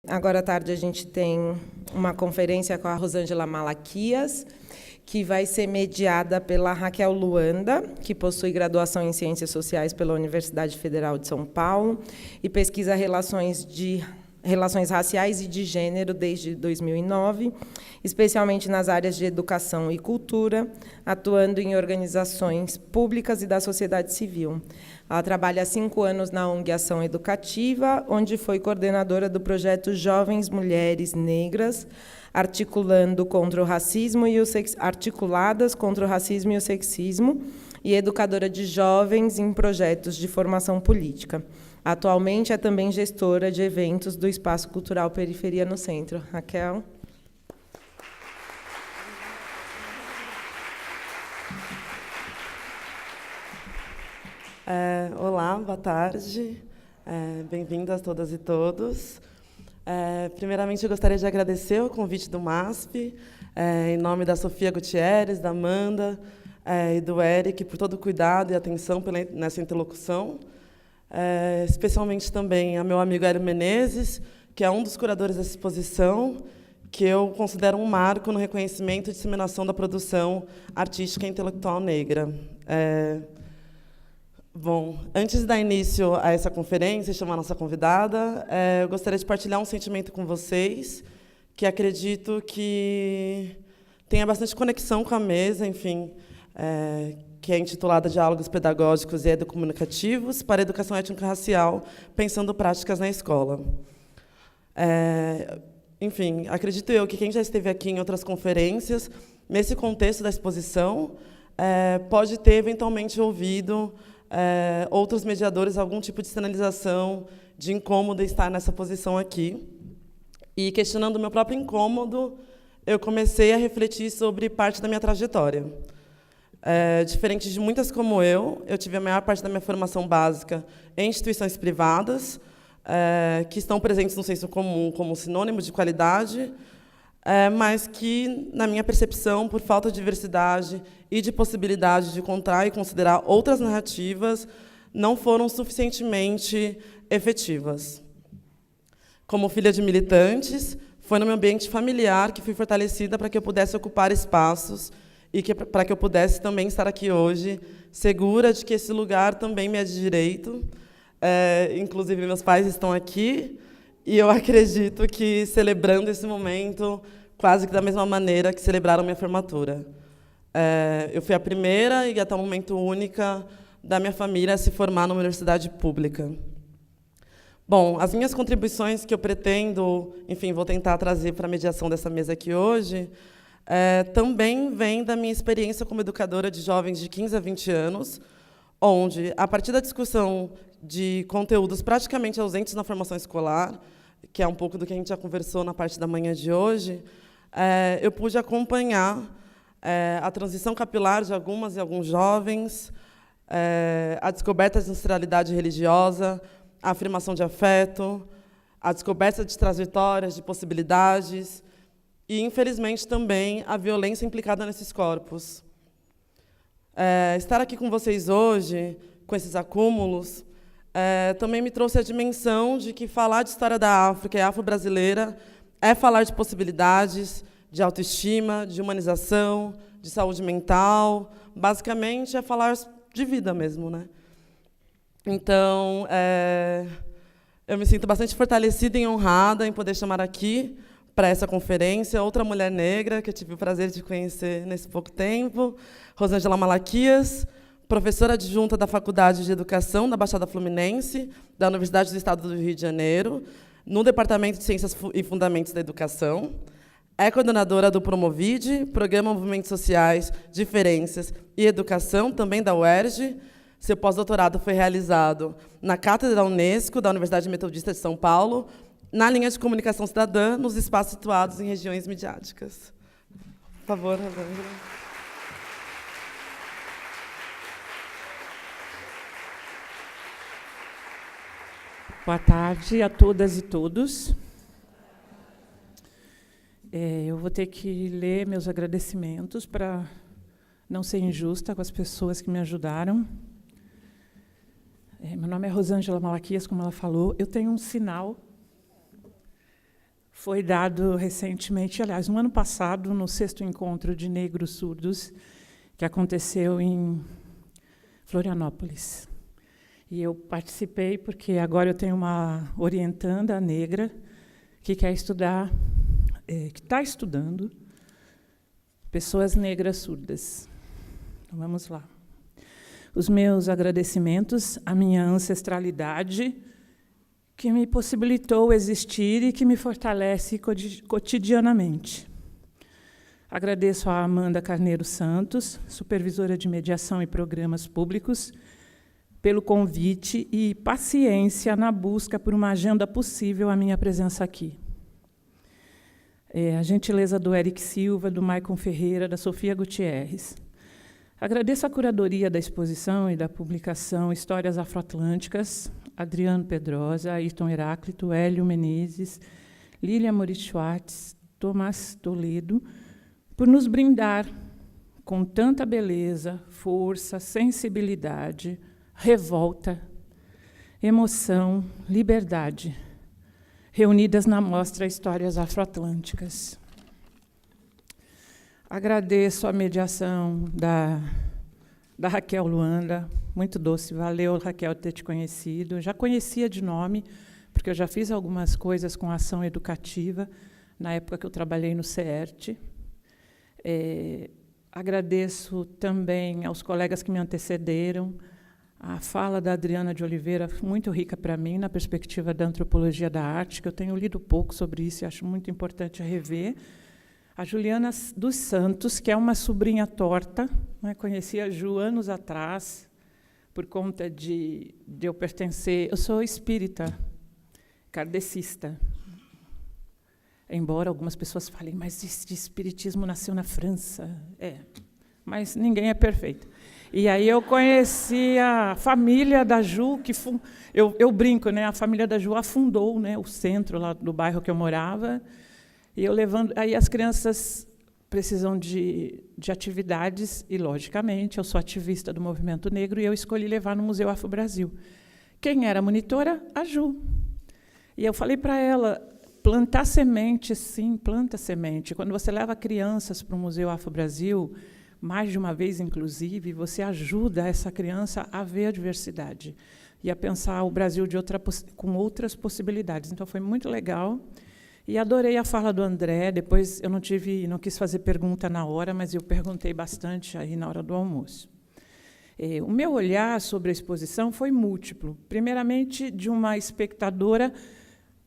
Agora à tarde a gente tem uma conferência com a Rosângela Malaquias, que vai ser mediada pela Raquel Luanda, que possui graduação em Ciências Sociais pela Universidade Federal de São Paulo e pesquisa relações raciais e de gênero desde 2009, especialmente nas áreas de educação e cultura, atuando em organizações públicas e da sociedade civil. Ela trabalha há 5 anos na ONG Ação Educativa, onde foi coordenadora do projeto Jovens Mulheres Negras, articuladas contra o racismo e o sexismo, e educadora de jovens em projetos de formação política. Atualmente é também gestora de eventos do Espaço Cultural Periferia no Centro. Raquel. Olá, boa tarde. Bem-vindas todas e todos. Primeiramente, eu gostaria de agradecer o convite do MASP, em nome da Sofia Gutierrez, da Amanda e do Eric, por todo o cuidado e atenção nessa interlocução. Especialmente também a meu amigo Hélio Menezes, que é um dos curadores dessa exposição, que eu considero um marco no reconhecimento e disseminação da produção artística e intelectual negra. Bom, antes de dar início a essa conferência e chamar a nossa convidada, eu gostaria de partilhar um sentimento com vocês, que acredito que tenha bastante conexão com a mesa, enfim, que é intitulada Diálogos Pedagógicos e Educomunicativos para a Educação Étnico-Racial, pensando práticas na escola. Enfim, acredito eu que quem já esteve aqui em outras conferências, nesse contexto da exposição, pode ter, eventualmente, ouvido outros mediadores algum tipo de sinalização de incômodo estar nessa posição aqui. E, questionando o meu próprio incômodo, eu comecei a refletir sobre parte da minha trajetória. Diferente de muitas como eu tive a maior parte da minha formação básica em instituições privadas, que estão presentes no senso comum como sinônimo de qualidade, mas que, na minha percepção, por falta de diversidade e de possibilidade de encontrar e considerar outras narrativas, não foram suficientemente efetivas. Como filha de militantes, foi no meu ambiente familiar que fui fortalecida para que eu pudesse ocupar espaços e para que eu pudesse também estar aqui hoje, segura de que esse lugar também me é de direito. Inclusive, meus pais estão aqui, e eu acredito que, celebrando esse momento, quase que da mesma maneira que celebraram minha formatura. Eu fui a primeira e, até o momento, única da minha família a se formar numa universidade pública. Bom, as minhas contribuições que eu pretendo, enfim, vou tentar trazer para a mediação dessa mesa aqui hoje, também vêm da minha experiência como educadora de jovens de 15 a 20 anos, onde, a partir da discussão de conteúdos praticamente ausentes na formação escolar, que é um pouco do que a gente já conversou na parte da manhã de hoje, eu pude acompanhar a transição capilar de algumas e alguns jovens, a descoberta de ancestralidade religiosa, a afirmação de afeto, a descoberta de trajetórias, de possibilidades, e, infelizmente, também a violência implicada nesses corpos. Estar aqui com vocês hoje, com esses acúmulos, também me trouxe a dimensão de que falar de história da África e afro-brasileira é falar de possibilidades, de autoestima, de humanização, de saúde mental. Basicamente, é falar de vida mesmo, né? Então, eu me sinto bastante fortalecida e honrada em poder chamar aqui, para essa conferência, outra mulher negra que eu tive o prazer de conhecer nesse pouco tempo, Rosângela Malaquias, professora adjunta da Faculdade de Educação da Baixada Fluminense, da Universidade do Estado do Rio de Janeiro, no Departamento de Ciências e Fundamentos da Educação. É coordenadora do Promovide, Programa Movimentos Sociais, Diferenças e Educação, também da UERJ. Seu pós-doutorado foi realizado na Cátedra da Unesco, da Universidade Metodista de São Paulo, na linha de comunicação cidadã, nos espaços situados em regiões midiáticas. Por favor, Rosângela. Boa tarde a todas e todos. Eu vou ter que ler meus agradecimentos para não ser injusta com as pessoas que me ajudaram. Meu nome é Rosângela Malaquias, como ela falou. Eu tenho um sinal foi dado recentemente, aliás, no ano passado, no 6º Encontro de Negros Surdos, que aconteceu em Florianópolis. E eu participei porque agora eu tenho uma orientanda negra que quer estudar, que está estudando pessoas negras surdas. Então, vamos lá. Os meus agradecimentos à minha ancestralidade, que me possibilitou existir e que me fortalece cotidianamente. Agradeço a Amanda Carneiro Santos, supervisora de mediação e programas públicos, pelo convite e paciência na busca por uma agenda possível à minha presença aqui. A gentileza do Eric Silva, do Maicon Ferreira, da Sofia Gutierrez. Agradeço a curadoria da exposição e da publicação Histórias Afroatlânticas, Adriano Pedrosa, Ayrton Heráclito, Hélio Menezes, Lília Moritz Schwartz, Tomás Toledo, por nos brindar com tanta beleza, força, sensibilidade, revolta, emoção, liberdade, reunidas na mostra Histórias Afroatlânticas. Agradeço a mediação da Raquel Luanda, muito doce. Valeu, Raquel, ter te conhecido. Já conhecia de nome, porque eu já fiz algumas coisas com ação educativa, na época que eu trabalhei no CERT. Agradeço também aos colegas que me antecederam. A fala da Adriana de Oliveira, muito rica para mim, na perspectiva da antropologia da arte, que eu tenho lido pouco sobre isso e acho muito importante rever. A Juliana dos Santos, que é uma sobrinha torta, né? Conheci a Ju anos atrás, por conta de eu pertencer... Eu sou espírita, kardecista. Embora algumas pessoas falem, mas esse espiritismo nasceu na França. Mas ninguém é perfeito. E aí eu conheci a família da Ju, que eu brinco, né? A família da Ju afundou, né, o centro lá do bairro que eu morava. E eu levando, aí as crianças precisam de atividades, e, logicamente, eu sou ativista do movimento negro, e eu escolhi levar no Museu Afro-Brasil. Quem era a monitora? A Ju. E eu falei para ela, plantar semente, sim, planta semente. Quando você leva crianças para o Museu Afro-Brasil, mais de uma vez, inclusive, você ajuda essa criança a ver a diversidade e a pensar o Brasil com outras possibilidades. Então, foi muito legal. E adorei a fala do André. Depois eu não quis fazer pergunta na hora, mas eu perguntei bastante aí na hora do almoço. O meu olhar sobre a exposição foi múltiplo. Primeiramente, de uma espectadora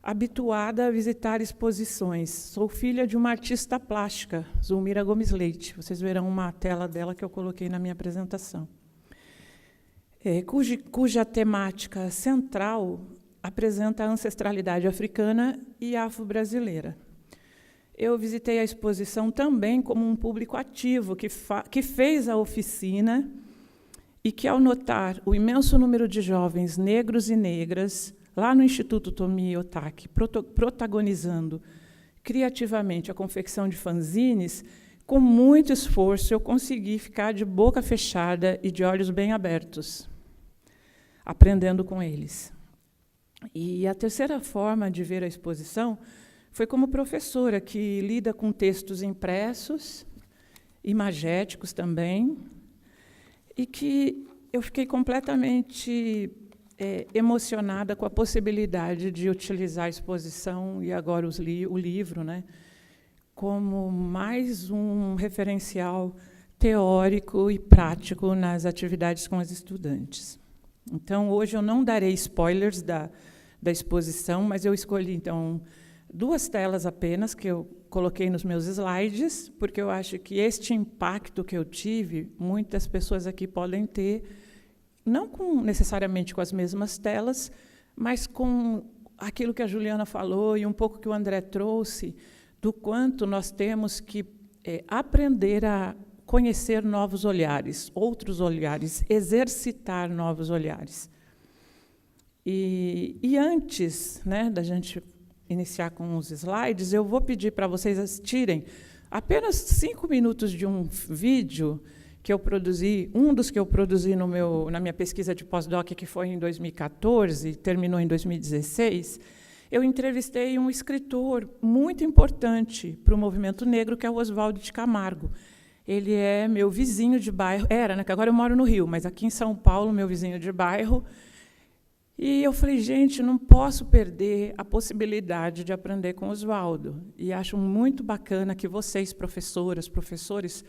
habituada a visitar exposições. Sou filha de uma artista plástica, Zulmira Gomes Leite. Vocês verão uma tela dela que eu coloquei na minha apresentação. Cuja temática central apresenta a ancestralidade africana e afro-brasileira. Eu visitei a exposição também como um público ativo que fez a oficina e que, ao notar o imenso número de jovens negros e negras lá no Instituto Tomi Otaki, protagonizando criativamente a confecção de fanzines, com muito esforço eu consegui ficar de boca fechada e de olhos bem abertos, aprendendo com eles. E a terceira forma de ver a exposição foi como professora, que lida com textos impressos, imagéticos também, e que eu fiquei completamente emocionada com a possibilidade de utilizar a exposição e agora o livro, né, como mais um referencial teórico e prático nas atividades com os estudantes. Então, hoje eu não darei spoilers da exposição, mas eu escolhi, então, 2 telas apenas, que eu coloquei nos meus slides, porque eu acho que este impacto que eu tive, muitas pessoas aqui podem ter, não necessariamente com as mesmas telas, mas com aquilo que a Juliana falou e um pouco que o André trouxe, do quanto nós temos que aprender a conhecer novos olhares, outros olhares, exercitar novos olhares. E antes, né, da gente iniciar com os slides, eu vou pedir para vocês assistirem apenas 5 minutos de um vídeo que eu produzi, um dos que eu produzi na minha pesquisa de pós-doc, que foi em 2014, terminou em 2016, eu entrevistei um escritor muito importante para o movimento negro, que é o Oswaldo de Camargo. Ele é meu vizinho de bairro, era, né, que agora eu moro no Rio, mas aqui em São Paulo, meu vizinho de bairro. E eu falei, gente, não posso perder a possibilidade de aprender com o Oswaldo. E acho muito bacana que vocês, professoras, professores,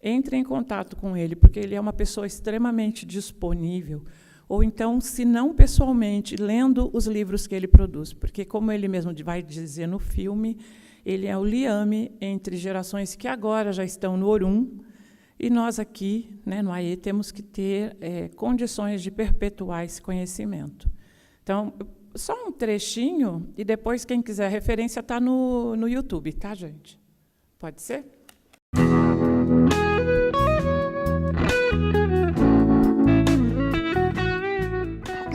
entrem em contato com ele, porque ele é uma pessoa extremamente disponível. Ou então, se não pessoalmente, lendo os livros que ele produz. Porque, como ele mesmo vai dizer no filme, ele é o liame entre gerações que agora já estão no Orum, e nós aqui, né, no AE, temos que ter condições de perpetuar esse conhecimento. Então, só um trechinho, e depois, quem quiser referência, está no YouTube, tá, gente? Pode ser?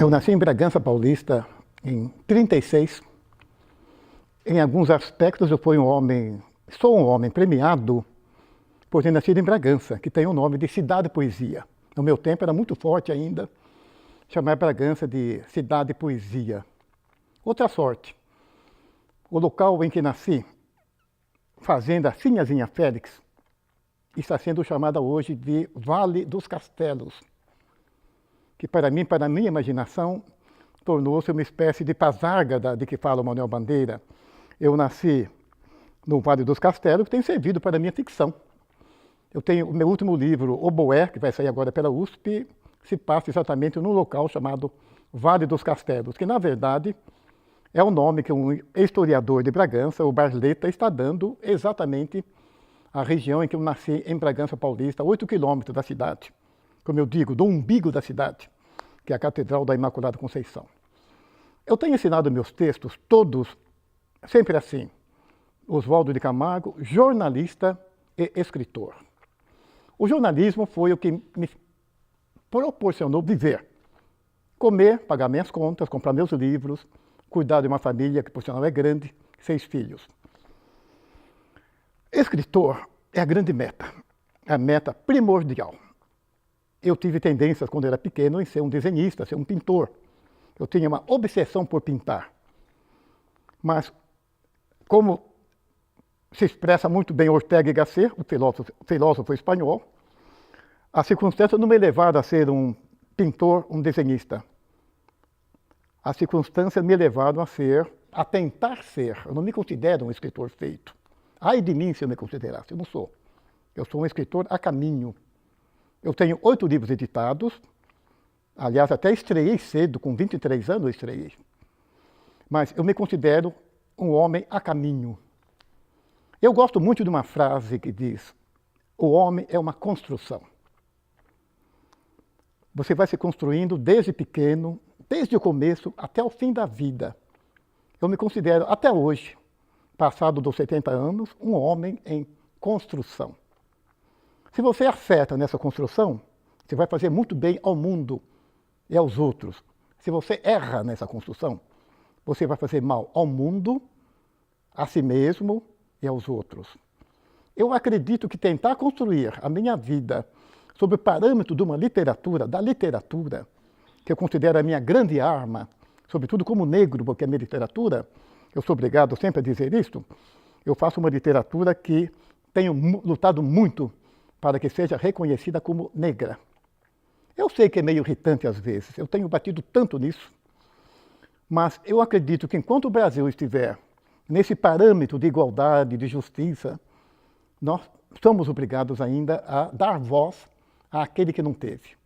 Eu nasci em Bragança Paulista em 36. Em alguns aspectos, eu sou um homem premiado por ter nascido em Bragança, que tem o nome de Cidade Poesia. No meu tempo era muito forte ainda chamar Bragança de Cidade Poesia. Outra sorte, o local em que nasci, Fazenda Sinhazinha Félix, está sendo chamada hoje de Vale dos Castelos, que para mim, para a minha imaginação, tornou-se uma espécie de Pasárgada de que fala o Manuel Bandeira. Eu nasci no Vale dos Castelos, que tem servido para a minha ficção. Eu tenho o meu último livro, Oboé, que vai sair agora pela USP, se passa exatamente num local chamado Vale dos Castelos, que, na verdade, é o nome que um historiador de Bragança, o Barleta, está dando exatamente à região em que eu nasci, em Bragança Paulista, 8 quilômetros da cidade. Como eu digo, do umbigo da cidade, que é a Catedral da Imaculada Conceição. Eu tenho ensinado meus textos todos, sempre assim, Oswaldo de Camargo, jornalista e escritor. O jornalismo foi o que me proporcionou viver, comer, pagar minhas contas, comprar meus livros, cuidar de uma família que, por sinal, é grande, 6 filhos. Escritor é a grande meta, a meta primordial. Eu tive tendências, quando era pequeno, em ser um desenhista, ser um pintor. Eu tinha uma obsessão por pintar. Mas, como se expressa muito bem Ortega y Gasset, o filósofo espanhol, as circunstâncias não me levaram a ser um pintor, um desenhista. As circunstâncias me levaram a tentar ser. Eu não me considero um escritor feito. Ai de mim se eu me considerasse, eu não sou. Eu sou um escritor a caminho. Eu tenho 8 livros editados, aliás, até estreiei cedo, com 23 anos eu estreiei. Mas eu me considero um homem a caminho. Eu gosto muito de uma frase que diz: o homem é uma construção. Você vai se construindo desde pequeno, desde o começo até o fim da vida. Eu me considero, até hoje, passado dos 70 anos, um homem em construção. Se você acerta nessa construção, você vai fazer muito bem ao mundo e aos outros. Se você erra nessa construção, você vai fazer mal ao mundo, a si mesmo e aos outros. Eu acredito que tentar construir a minha vida sob o parâmetro de uma literatura, da literatura, que eu considero a minha grande arma, sobretudo como negro, porque a minha literatura, eu sou obrigado sempre a dizer isto, eu faço uma literatura que tenho lutado muito para que seja reconhecida como negra. Eu sei que é meio irritante às vezes, eu tenho batido tanto nisso, mas eu acredito que enquanto o Brasil estiver nesse parâmetro de igualdade, de justiça, nós somos obrigados ainda a dar voz àquele que não teve,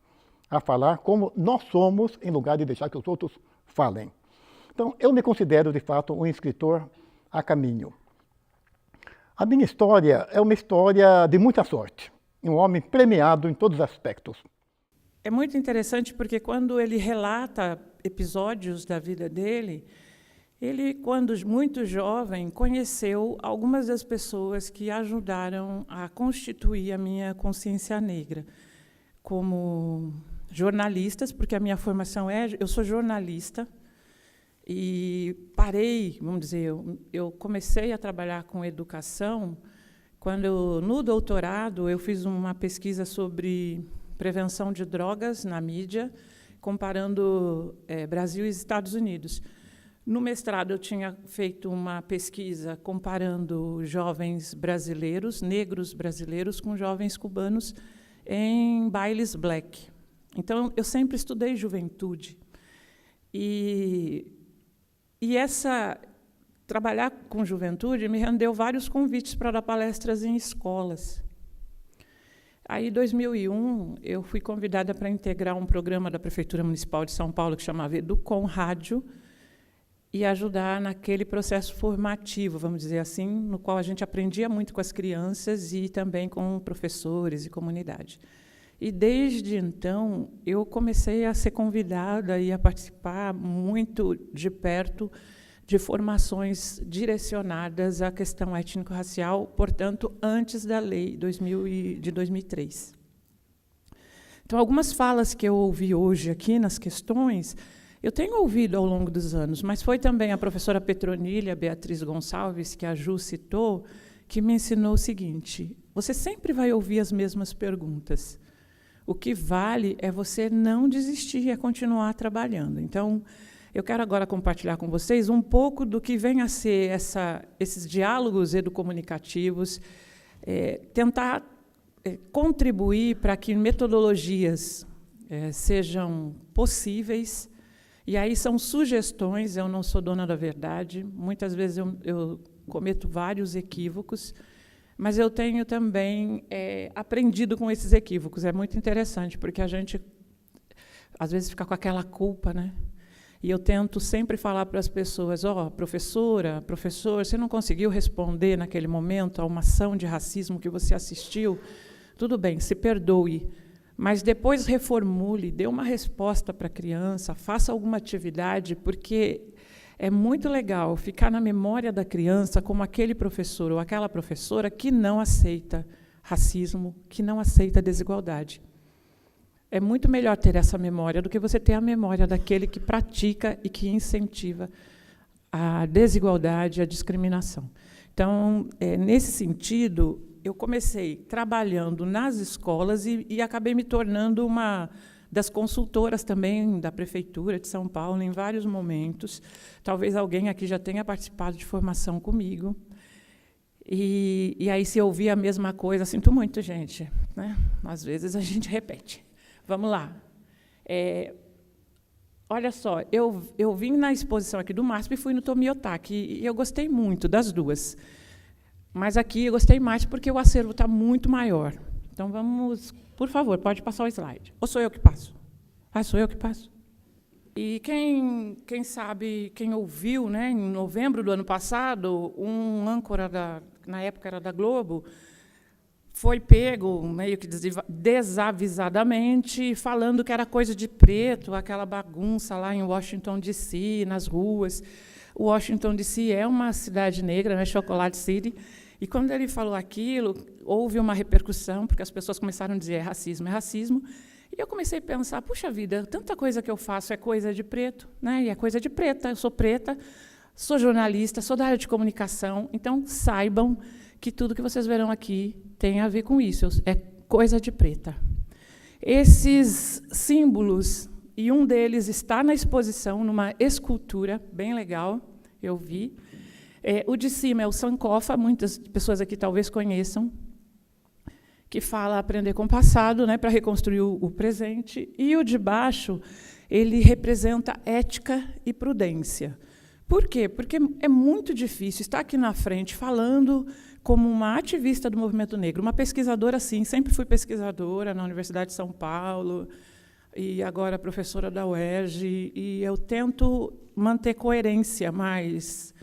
a falar como nós somos, em lugar de deixar que os outros falem. Então, eu me considero, de fato, um escritor a caminho. A minha história é uma história de muita sorte, um homem premiado em todos os aspectos. É muito interessante porque quando ele relata episódios da vida dele, ele, quando muito jovem, conheceu algumas das pessoas que ajudaram a constituir a minha consciência negra, como jornalistas, porque a minha formação eu sou jornalista, e parei, vamos dizer, eu comecei a trabalhar com educação quando, no doutorado, eu fiz uma pesquisa sobre prevenção de drogas na mídia, comparando Brasil e Estados Unidos. No mestrado, eu tinha feito uma pesquisa comparando jovens brasileiros, negros brasileiros, com jovens cubanos em bailes black. Então, eu sempre estudei juventude. E trabalhar com juventude me rendeu vários convites para dar palestras em escolas. Aí, em 2001, eu fui convidada para integrar um programa da Prefeitura Municipal de São Paulo que chamava Educom Rádio e ajudar naquele processo formativo, vamos dizer assim, no qual a gente aprendia muito com as crianças e também com professores e comunidade. E, desde então, eu comecei a ser convidada e a participar muito de perto de formações direcionadas à questão étnico-racial, portanto, antes da lei de 2003. Então, algumas falas que eu ouvi hoje aqui nas questões, eu tenho ouvido ao longo dos anos, mas foi também a professora Petronília Beatriz Gonçalves, que a Ju citou, que me ensinou o seguinte: você sempre vai ouvir as mesmas perguntas. O que vale é você não desistir e continuar trabalhando. Então, eu quero agora compartilhar com vocês um pouco do que vem a ser esses diálogos educomunicativos, tentar contribuir para que metodologias sejam possíveis. E aí são sugestões, eu não sou dona da verdade, muitas vezes eu cometo vários equívocos, mas eu tenho também aprendido com esses equívocos. É muito interessante, porque a gente, às vezes, fica com aquela culpa, né? E eu tento sempre falar para as pessoas: professora, professor, você não conseguiu responder naquele momento a uma ação de racismo que você assistiu? Tudo bem, se perdoe, mas depois reformule, dê uma resposta para a criança, faça alguma atividade, porque é muito legal ficar na memória da criança como aquele professor ou aquela professora que não aceita racismo, que não aceita desigualdade. É muito melhor ter essa memória do que você ter a memória daquele que pratica e que incentiva a desigualdade, a discriminação. Então, nesse sentido, eu comecei trabalhando nas escolas e acabei me tornando uma das consultoras também da Prefeitura de São Paulo, em vários momentos. Talvez alguém aqui já tenha participado de formação comigo. E aí, se ouvir a mesma coisa, sinto muito, gente, né? Às vezes, a gente repete. Vamos lá. Olha só, eu vim na exposição aqui do MASP e fui no Tomiotaki, e eu gostei muito das duas. Mas aqui eu gostei mais porque o acervo está muito maior. Então, vamos, por favor, pode passar o slide. Ou sou eu que passo? Sou eu que passo. E quem sabe, quem ouviu, né, em novembro do ano passado, um âncora, na época era da Globo, foi pego, meio que desavisadamente, falando que era coisa de preto, aquela bagunça lá em Washington, D.C., nas ruas. Washington, D.C. é uma cidade negra, né, Chocolate City, e, quando ele falou aquilo, houve uma repercussão, porque as pessoas começaram a dizer: é racismo, e eu comecei a pensar: puxa vida, tanta coisa que eu faço é coisa de preto, né, e é coisa de preta, eu sou preta, sou jornalista, sou da área de comunicação, então saibam que tudo que vocês verão aqui tem a ver com isso, é coisa de preta. Esses símbolos, e um deles está na exposição, numa escultura bem legal, eu vi. O de cima é o Sankofa, muitas pessoas aqui talvez conheçam, que fala aprender com o passado, né, para reconstruir o presente. E o de baixo, ele representa ética e prudência. Por quê? Porque é muito difícil estar aqui na frente falando como uma ativista do movimento negro, uma pesquisadora, sim, sempre fui pesquisadora na Universidade de São Paulo, e agora professora da UERJ, e eu tento manter coerência, mas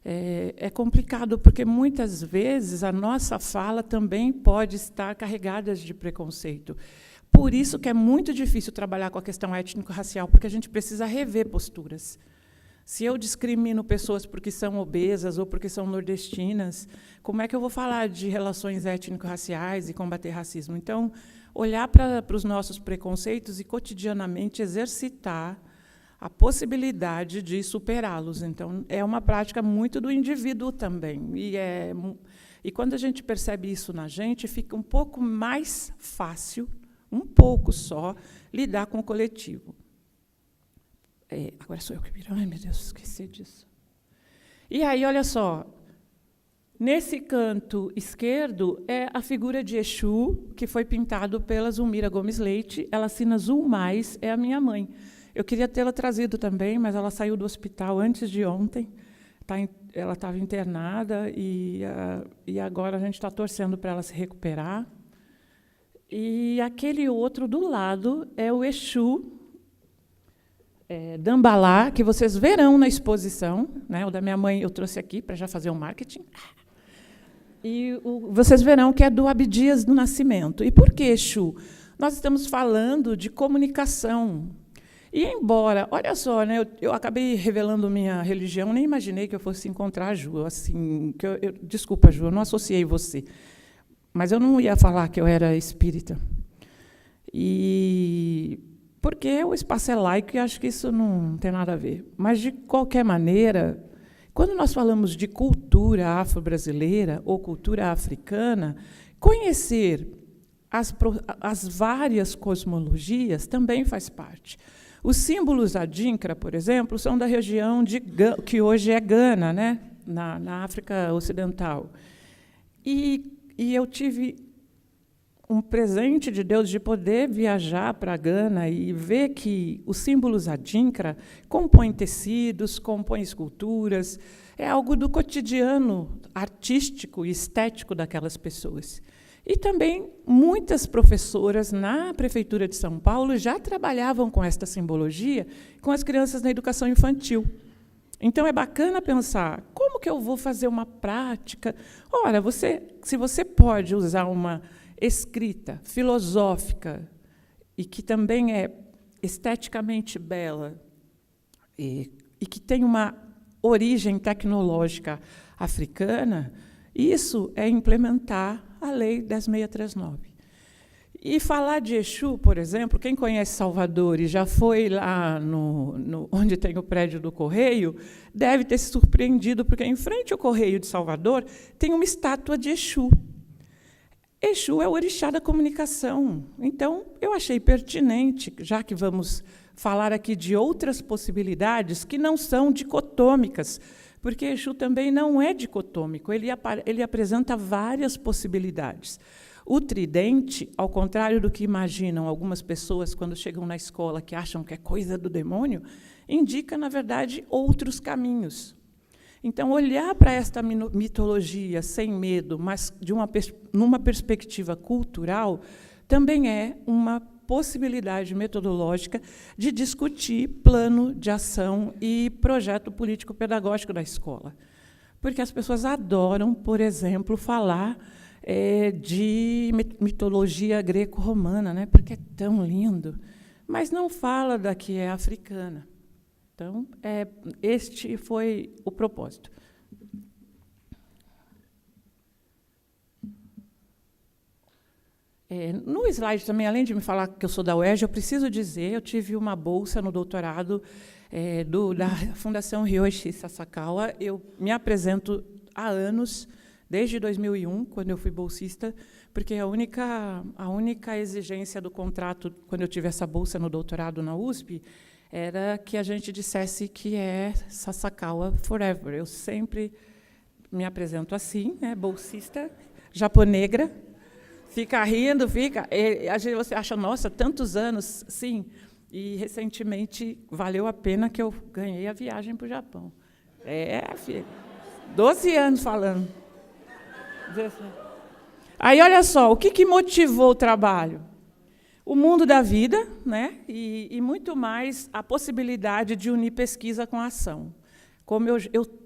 é complicado, porque muitas vezes a nossa fala também pode estar carregada de preconceito. Por isso que é muito difícil trabalhar com a questão étnico-racial, porque a gente precisa rever posturas. Se eu discrimino pessoas porque são obesas ou porque são nordestinas, como é que eu vou falar de relações étnico-raciais e combater racismo? Então, olhar para os nossos preconceitos e, cotidianamente, exercitar a possibilidade de superá-los. Então, é uma prática muito do indivíduo também. E quando a gente percebe isso na gente, fica um pouco mais fácil, um pouco só, lidar com o coletivo. Agora sou eu que viro. Ai, meu Deus, esqueci disso. E aí, olha só, nesse canto esquerdo é a figura de Exu, que foi pintado pela Zulmira Gomes Leite. Ela assina Zul Mais, é a minha mãe. Eu queria tê-la trazido também, mas ela saiu do hospital antes de ontem. Ela estava internada e agora a gente está torcendo para ela se recuperar. E aquele outro do lado é o Exu Dambalá, que vocês verão na exposição, né? O da minha mãe eu trouxe aqui para já fazer o marketing. E vocês verão que é do Abdias do Nascimento. E por que Exu? Nós estamos falando de comunicação. E embora, olha só, né, eu acabei revelando minha religião, nem imaginei que eu fosse encontrar a Ju. Assim, desculpa, Ju, eu não associei você. Mas eu não ia falar que eu era espírita. Porque o espaço é laico e acho que isso não tem nada a ver. Mas, de qualquer maneira, quando nós falamos de cultura afro-brasileira ou cultura africana, conhecer as várias cosmologias também faz parte. Os símbolos adinkra, por exemplo, são da região que hoje é Gana, né? na África Ocidental. E eu tive um presente de Deus de poder viajar para Gana e ver que os símbolos adinkra compõem tecidos, compõem esculturas, é algo do cotidiano artístico e estético daquelas pessoas. E também muitas professoras na Prefeitura de São Paulo já trabalhavam com esta simbologia com as crianças na educação infantil. Então, é bacana pensar, como que eu vou fazer uma prática? Ora, se você pode usar uma escrita filosófica e que também é esteticamente bela e que tem uma origem tecnológica africana, isso é implementar a Lei 10.639. E falar de Exu, por exemplo, quem conhece Salvador e já foi lá onde tem o prédio do Correio, deve ter se surpreendido, porque em frente ao Correio de Salvador tem uma estátua de Exu. Exu é o orixá da comunicação. Então, eu achei pertinente, já que vamos falar aqui de outras possibilidades que não são dicotômicas, porque Exu também não é dicotômico, ele apresenta várias possibilidades. O tridente, ao contrário do que imaginam algumas pessoas quando chegam na escola, que acham que é coisa do demônio, indica, na verdade, outros caminhos. Então, olhar para esta mitologia sem medo, mas numa perspectiva cultural, também é uma possibilidade metodológica de discutir plano de ação e projeto político-pedagógico da escola. Porque as pessoas adoram, por exemplo, falar de mitologia greco-romana, né? Porque é tão lindo, mas não fala da que é africana. Então, este foi o propósito. No slide também, além de me falar que eu sou da UERJ, eu preciso dizer, eu tive uma bolsa no doutorado da Fundação Ryoshi Sasakawa. Eu me apresento há anos, desde 2001, quando eu fui bolsista, porque a única exigência do contrato, quando eu tive essa bolsa no doutorado na USP, era que a gente dissesse que é Sasakawa Forever. Eu sempre me apresento assim, né, bolsista, japonegra, fica rindo, você acha, nossa, tantos anos, sim. E, recentemente, valeu a pena que eu ganhei a viagem para o Japão. Filho, 12 anos falando. Aí, olha só, o que motivou o trabalho? O mundo da vida, né? E muito mais a possibilidade de unir pesquisa com ação. Como eu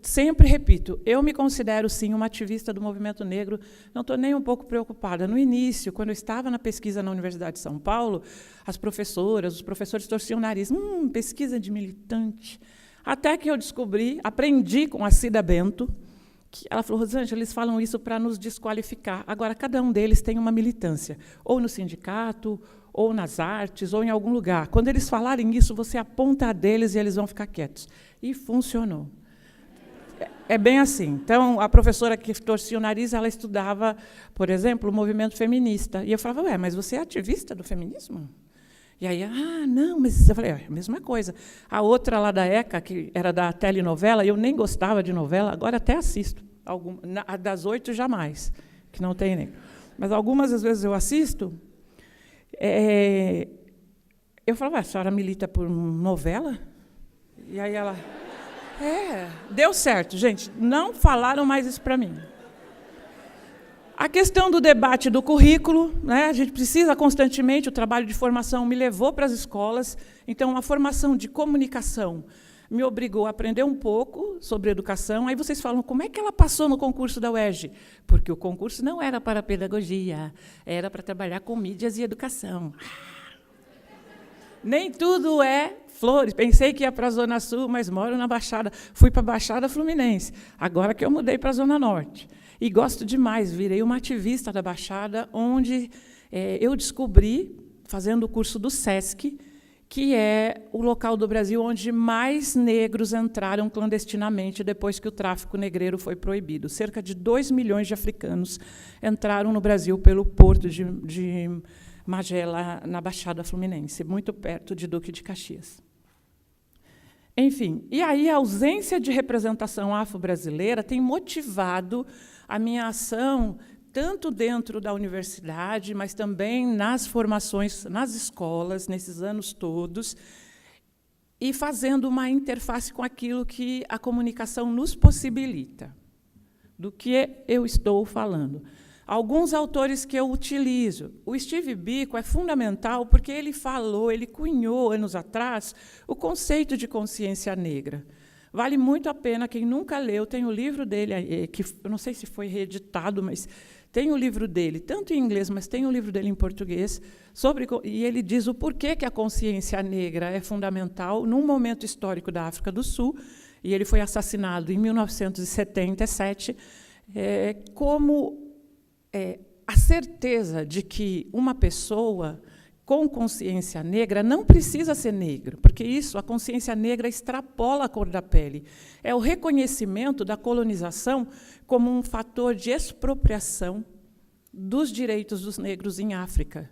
sempre repito, eu me considero, sim, uma ativista do movimento negro, não estou nem um pouco preocupada. No início, quando eu estava na pesquisa na Universidade de São Paulo, as professoras, os professores torciam o nariz, pesquisa de militante. Até que eu aprendi com a Cida Bento, que ela falou, Rosângela, eles falam isso para nos desqualificar. Agora, cada um deles tem uma militância, ou no sindicato, ou nas artes, ou em algum lugar. Quando eles falarem isso, você aponta a deles e eles vão ficar quietos. E funcionou. É bem assim. Então, a professora que torcia o nariz, ela estudava, por exemplo, o movimento feminista. E eu falava, mas você é ativista do feminismo? E aí, não, mas eu falei, é a mesma coisa. A outra lá da ECA, que era da telenovela, eu nem gostava de novela, agora até assisto. A das 8, jamais, que não tem negro. Mas algumas das vezes eu assisto, eu falava, a senhora milita por novela? E aí ela, deu certo, gente, não falaram mais isso para mim. A questão do debate do currículo, né, a gente precisa constantemente, o trabalho de formação me levou para as escolas, então a formação de comunicação me obrigou a aprender um pouco sobre educação. Aí vocês falam, como é que ela passou no concurso da UERJ? Porque o concurso não era para pedagogia, era para trabalhar com mídias e educação. Nem tudo é flores. Pensei que ia para a Zona Sul, mas moro na Baixada. Fui para a Baixada Fluminense, agora que eu mudei para a Zona Norte. E gosto demais, virei uma ativista da Baixada, onde eu descobri, fazendo o curso do SESC, que é o local do Brasil onde mais negros entraram clandestinamente depois que o tráfico negreiro foi proibido. Cerca de 2 milhões de africanos entraram no Brasil pelo porto de Magela, na Baixada Fluminense, muito perto de Duque de Caxias. Enfim, e aí a ausência de representação afro-brasileira tem motivado a minha ação, tanto dentro da universidade, mas também nas formações, nas escolas, nesses anos todos, e fazendo uma interface com aquilo que a comunicação nos possibilita. Do que eu estou falando? Alguns autores que eu utilizo. O Steve Biko é fundamental porque ele cunhou, anos atrás, o conceito de consciência negra. Vale muito a pena, quem nunca leu, tem o livro dele, que eu não sei se foi reeditado, mas tem o livro dele, tanto em inglês, mas tem o livro dele em português, e ele diz o porquê que a consciência negra é fundamental num momento histórico da África do Sul, e ele foi assassinado em 1977, como a certeza de que uma pessoa com consciência negra não precisa ser negro, porque a consciência negra extrapola a cor da pele. É o reconhecimento da colonização como um fator de expropriação dos direitos dos negros em África.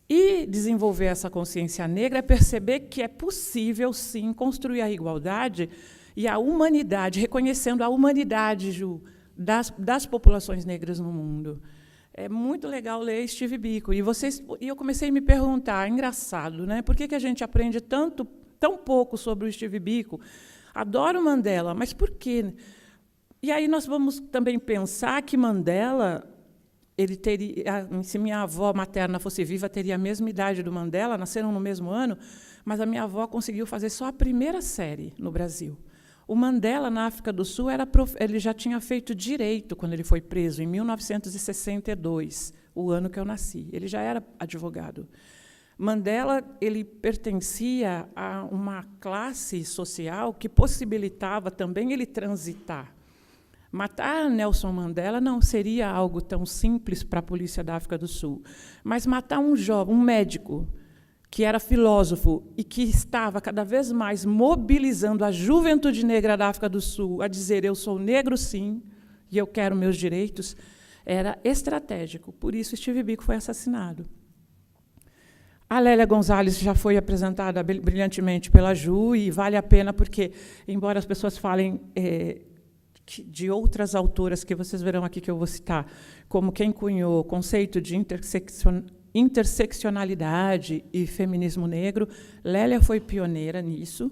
E desenvolver essa consciência negra é perceber que é possível, sim, construir a igualdade e a humanidade, reconhecendo a humanidade, Ju, das populações negras no mundo. É muito legal ler Steve Biko. E eu comecei a me perguntar, engraçado, né? Por que a gente aprende tão pouco sobre o Steve Biko? Adoro Mandela, mas por quê? E aí nós vamos também pensar que Mandela, ele teria, se minha avó materna fosse viva, teria a mesma idade do Mandela, nasceram no mesmo ano, mas a minha avó conseguiu fazer só a primeira série no Brasil. O Mandela, na África do Sul, ele já tinha feito direito quando ele foi preso, em 1962, o ano que eu nasci. Ele já era advogado. Mandela ele pertencia a uma classe social que possibilitava também ele transitar. Matar Nelson Mandela não seria algo tão simples para a polícia da África do Sul, mas matar um jovem, um médico, que era filósofo e que estava cada vez mais mobilizando a juventude negra da África do Sul a dizer eu sou negro, sim, e eu quero meus direitos, era estratégico. Por isso, Steve Biko foi assassinado. A Lélia Gonzalez já foi apresentada brilhantemente pela Ju, e vale a pena porque, embora as pessoas falem de outras autoras que vocês verão aqui que eu vou citar, como quem cunhou o conceito de interseccionalidade e feminismo negro, Lélia foi pioneira nisso.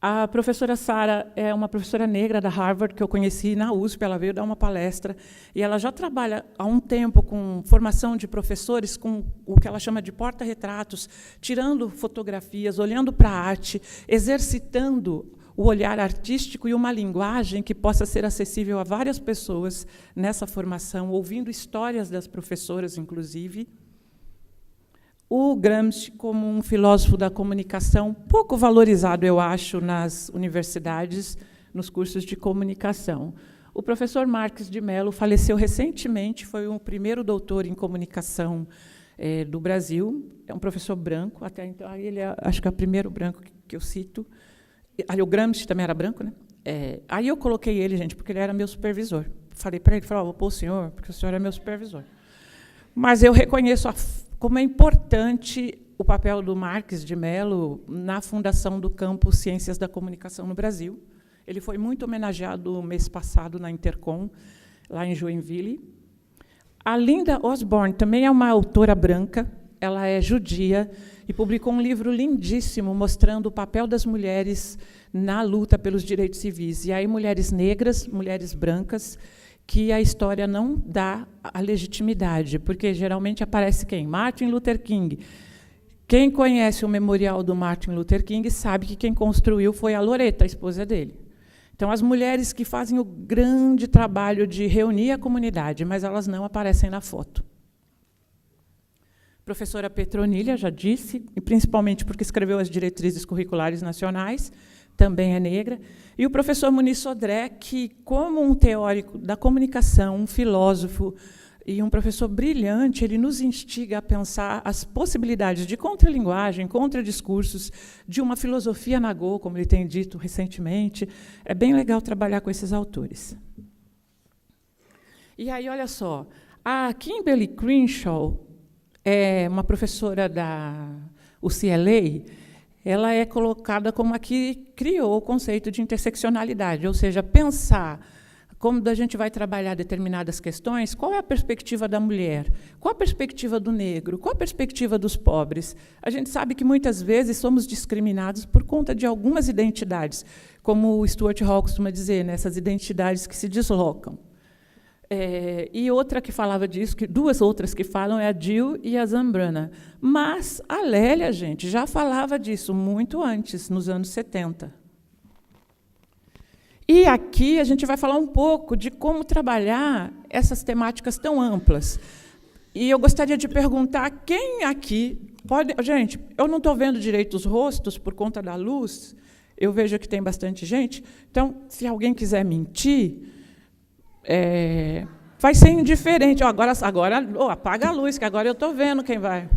A professora Sara é uma professora negra da Harvard, que eu conheci na USP, ela veio dar uma palestra, e ela já trabalha há um tempo com formação de professores, com o que ela chama de porta-retratos, tirando fotografias, olhando para a arte, exercitando o olhar artístico e uma linguagem que possa ser acessível a várias pessoas nessa formação, ouvindo histórias das professoras, inclusive. O Gramsci, como um filósofo da comunicação, pouco valorizado, eu acho, nas universidades, nos cursos de comunicação. O professor Marques de Mello faleceu recentemente, foi o primeiro doutor em comunicação do Brasil, é um professor branco, até então, ele acho que é o primeiro branco que eu cito. Ali o Gramsci também era branco, né? Aí eu coloquei ele, gente, porque ele era meu supervisor. Falei para ele, vou pôr o senhor, porque o senhor é meu supervisor. Mas eu reconheço como é importante o papel do Marques de Mello na fundação do campo Ciências da Comunicação no Brasil. Ele foi muito homenageado mês passado na Intercom, lá em Joinville. A Linda Osborne também é uma autora branca, ela é judia e publicou um livro lindíssimo mostrando o papel das mulheres na luta pelos direitos civis. E aí mulheres negras, mulheres brancas, que a história não dá a legitimidade, porque geralmente aparece quem? Martin Luther King. Quem conhece o memorial do Martin Luther King sabe que quem construiu foi a Loretta, a esposa dele. Então, as mulheres que fazem o grande trabalho de reunir a comunidade, mas elas não aparecem na foto. A professora Petronilha já disse, e principalmente porque escreveu as diretrizes curriculares nacionais, também é negra. E o professor Muniz Sodré, que, como um teórico da comunicação, um filósofo e um professor brilhante, ele nos instiga a pensar as possibilidades de contralinguagem, contradiscursos, de uma filosofia nagô, como ele tem dito recentemente. É bem legal trabalhar com esses autores. E aí, olha só, a Kimberly Crenshaw é uma professora da UCLA, ela é colocada como a que criou o conceito de interseccionalidade, ou seja, pensar como a gente vai trabalhar determinadas questões, qual é a perspectiva da mulher, qual a perspectiva do negro, qual a perspectiva dos pobres. A gente sabe que, muitas vezes, somos discriminados por conta de algumas identidades, como o Stuart Hall costuma dizer, né, essas identidades que se deslocam. E outra que falava disso, duas outras que falam, é a Jill e a Zambrana. Mas a Lélia, gente, já falava disso muito antes, nos anos 70. E aqui a gente vai falar um pouco de como trabalhar essas temáticas tão amplas. E eu gostaria de perguntar quem aqui pode... Gente, eu não estou vendo direito os rostos por conta da luz, eu vejo que tem bastante gente, então, se alguém quiser mentir, vai ser indiferente. Agora apaga a luz, que agora eu estou vendo quem vai.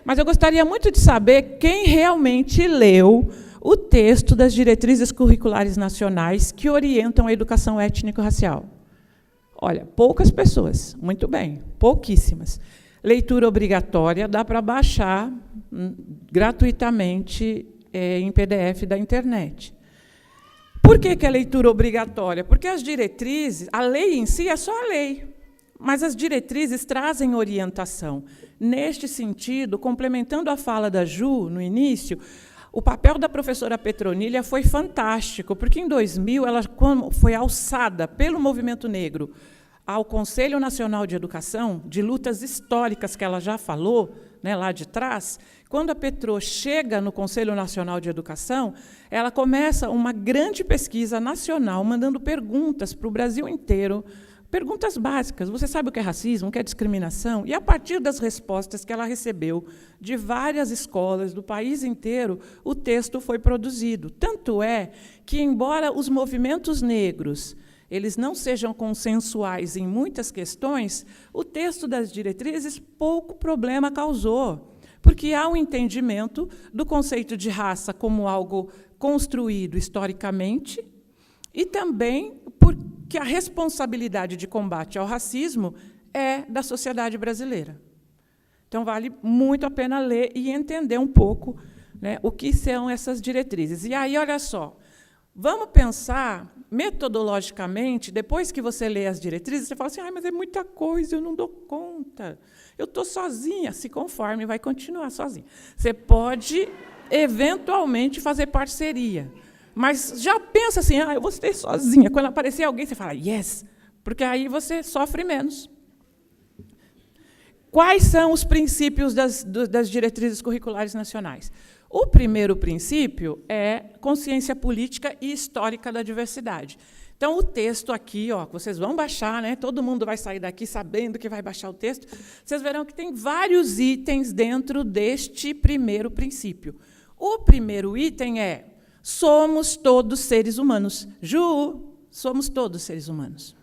Mas eu gostaria muito de saber quem realmente leu o texto das diretrizes curriculares nacionais que orientam a educação étnico-racial. Olha, poucas pessoas, muito bem, pouquíssimas. Leitura obrigatória, dá para baixar gratuitamente em PDF da internet. Por que é leitura obrigatória? Porque as diretrizes, a lei em si é só a lei, mas as diretrizes trazem orientação. Neste sentido, complementando a fala da Ju no início, o papel da professora Petronilha foi fantástico, porque, em 2000, ela foi alçada pelo movimento negro ao Conselho Nacional de Educação, de lutas históricas que ela já falou, né, lá de trás. Quando a Petro chega no Conselho Nacional de Educação, ela começa uma grande pesquisa nacional, mandando perguntas para o Brasil inteiro, perguntas básicas. Você sabe o que é racismo, o que é discriminação? E, a partir das respostas que ela recebeu de várias escolas do país inteiro, o texto foi produzido. Tanto é que, embora os movimentos negros eles não sejam consensuais em muitas questões, o texto das diretrizes pouco problema causou, porque há um entendimento do conceito de raça como algo construído historicamente e também porque a responsabilidade de combate ao racismo é da sociedade brasileira. Então, vale muito a pena ler e entender um pouco, né, o que são essas diretrizes. E aí, olha só, vamos pensar metodologicamente, depois que você lê as diretrizes, você fala assim, mas é muita coisa, eu não dou conta, eu estou sozinha. Se conforme, vai continuar sozinha. Você pode, eventualmente, fazer parceria, mas já pensa assim, eu vou ser sozinha. Quando aparecer alguém, você fala, yes, porque aí você sofre menos. Quais são os princípios das diretrizes curriculares nacionais? O primeiro princípio é consciência política e histórica da diversidade. Então, o texto aqui, que vocês vão baixar, né? Todo mundo vai sair daqui sabendo que vai baixar o texto. Vocês verão que tem vários itens dentro deste primeiro princípio. O primeiro item é: somos todos seres humanos. Ju, somos todos seres humanos.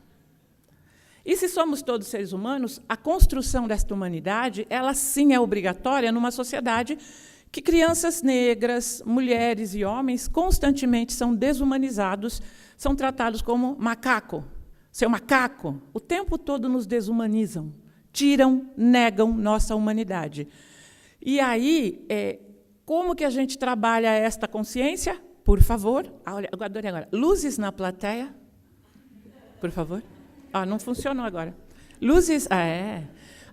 E se somos todos seres humanos, a construção desta humanidade, ela sim é obrigatória numa sociedade que crianças negras, mulheres e homens constantemente são desumanizados, são tratados como macaco. Seu macaco, o tempo todo nos desumanizam, tiram, negam nossa humanidade. E aí, como que a gente trabalha esta consciência? Por favor, olha, adorei agora. Luzes na plateia, por favor. Não funcionou agora. Luzes,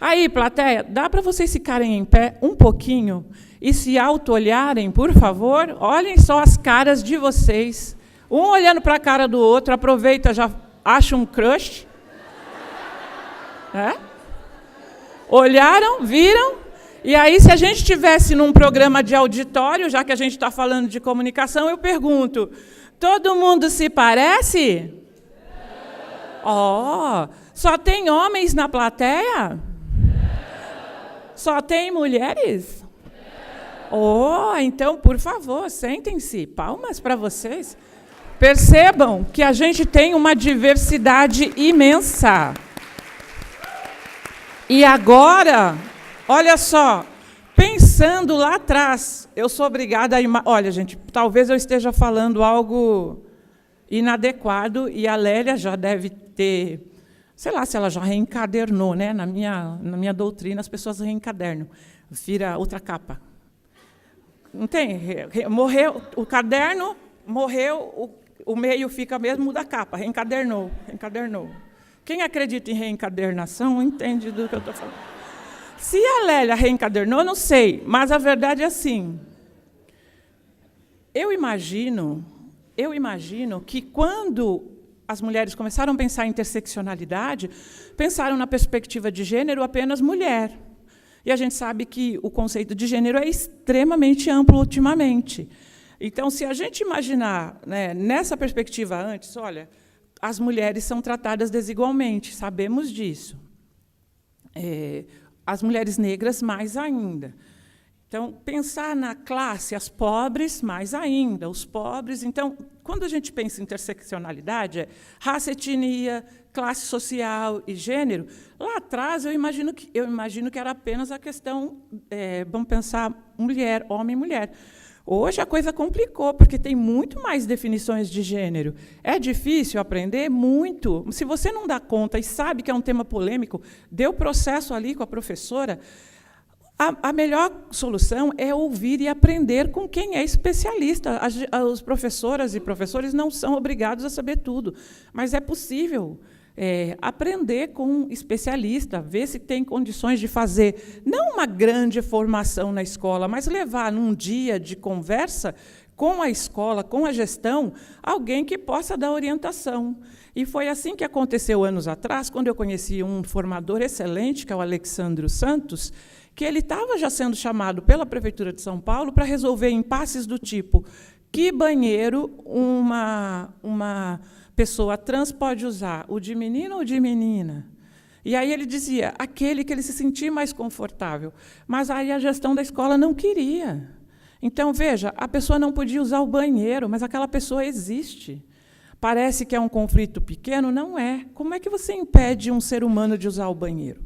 Aí, plateia, dá para vocês ficarem em pé um pouquinho e se auto-olharem, por favor? Olhem só as caras de vocês. Um olhando para a cara do outro, aproveita, já acha um crush. Olharam, viram? E aí, se a gente estivesse num programa de auditório, já que a gente está falando de comunicação, eu pergunto, todo mundo se parece? Só tem homens na plateia? Só tem mulheres? Então, por favor, sentem-se. Palmas para vocês. Percebam que a gente tem uma diversidade imensa. E agora, olha só, pensando lá atrás, eu sou obrigada a... Olha, gente, talvez eu esteja falando algo inadequado e a Lélia já deve ter... Sei lá se ela já reencadernou, né? Na minha doutrina, as pessoas reencadernam. Vira outra capa. Não tem? Morreu o caderno, morreu, o meio fica mesmo, muda a capa. Reencadernou. Quem acredita em reencadernação entende do que eu estou falando. Se a Lélia reencadernou, eu não sei, mas a verdade é assim. Eu imagino que quando as mulheres começaram a pensar em interseccionalidade, pensaram na perspectiva de gênero apenas mulher. E a gente sabe que o conceito de gênero é extremamente amplo ultimamente. Então, se a gente imaginar, né, nessa perspectiva antes, olha, as mulheres são tratadas desigualmente, sabemos disso. As mulheres negras, mais ainda. Então, pensar na classe, as pobres, mais ainda, os pobres. Então, quando a gente pensa em interseccionalidade, raça, etnia, classe social e gênero, lá atrás eu imagino que era apenas a questão, vamos pensar, mulher, homem e mulher. Hoje a coisa complicou, porque tem muito mais definições de gênero. É difícil aprender? Muito. Se você não dá conta e sabe que é um tema polêmico, dê o processo ali com a professora. A melhor solução é ouvir e aprender com quem é especialista. As professoras e professores não são obrigados a saber tudo, mas é possível aprender com um especialista, ver se tem condições de fazer, não uma grande formação na escola, mas levar num dia de conversa com a escola, com a gestão, alguém que possa dar orientação. E foi assim que aconteceu anos atrás, quando eu conheci um formador excelente, que é o Alexandro Santos, que ele estava já sendo chamado pela Prefeitura de São Paulo para resolver impasses do tipo: que banheiro uma pessoa trans pode usar, o de menino ou de menina? E aí ele dizia, aquele que ele se sentia mais confortável. Mas aí a gestão da escola não queria. Então, veja, a pessoa não podia usar o banheiro, mas aquela pessoa existe. Parece que é um conflito pequeno, não é. Como é que você impede um ser humano de usar o banheiro?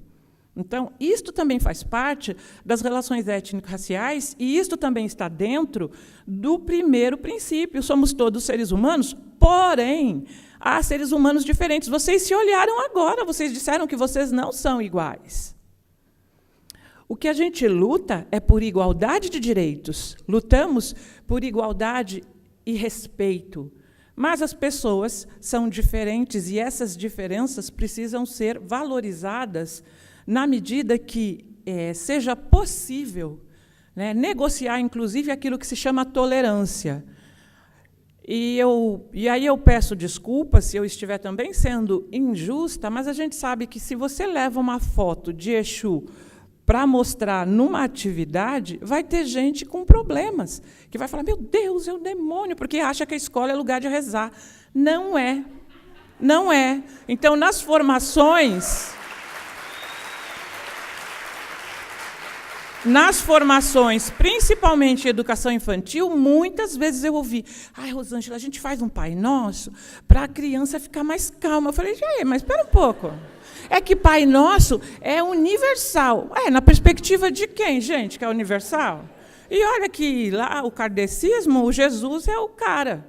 Então, isto também faz parte das relações étnico-raciais e isto também está dentro do primeiro princípio. Somos todos seres humanos, porém, há seres humanos diferentes. Vocês se olharam agora, vocês disseram que vocês não são iguais. O que a gente luta é por igualdade de direitos. Lutamos por igualdade e respeito. Mas as pessoas são diferentes e essas diferenças precisam ser valorizadas na medida que seja possível, né, negociar, inclusive, aquilo que se chama tolerância. E aí eu peço desculpas se eu estiver também sendo injusta, mas a gente sabe que, se você leva uma foto de Exu para mostrar numa atividade, vai ter gente com problemas, que vai falar, meu Deus, é o demônio, porque acha que a escola é lugar de rezar. Não é. Não é. Então, nas formações, principalmente em educação infantil, muitas vezes eu ouvi, ai, Rosângela, a gente faz um Pai Nosso para a criança ficar mais calma. Eu falei, mas espera um pouco. É que Pai Nosso é universal. Na perspectiva de quem, gente, que é universal? E olha que lá o kardecismo, o Jesus é o cara.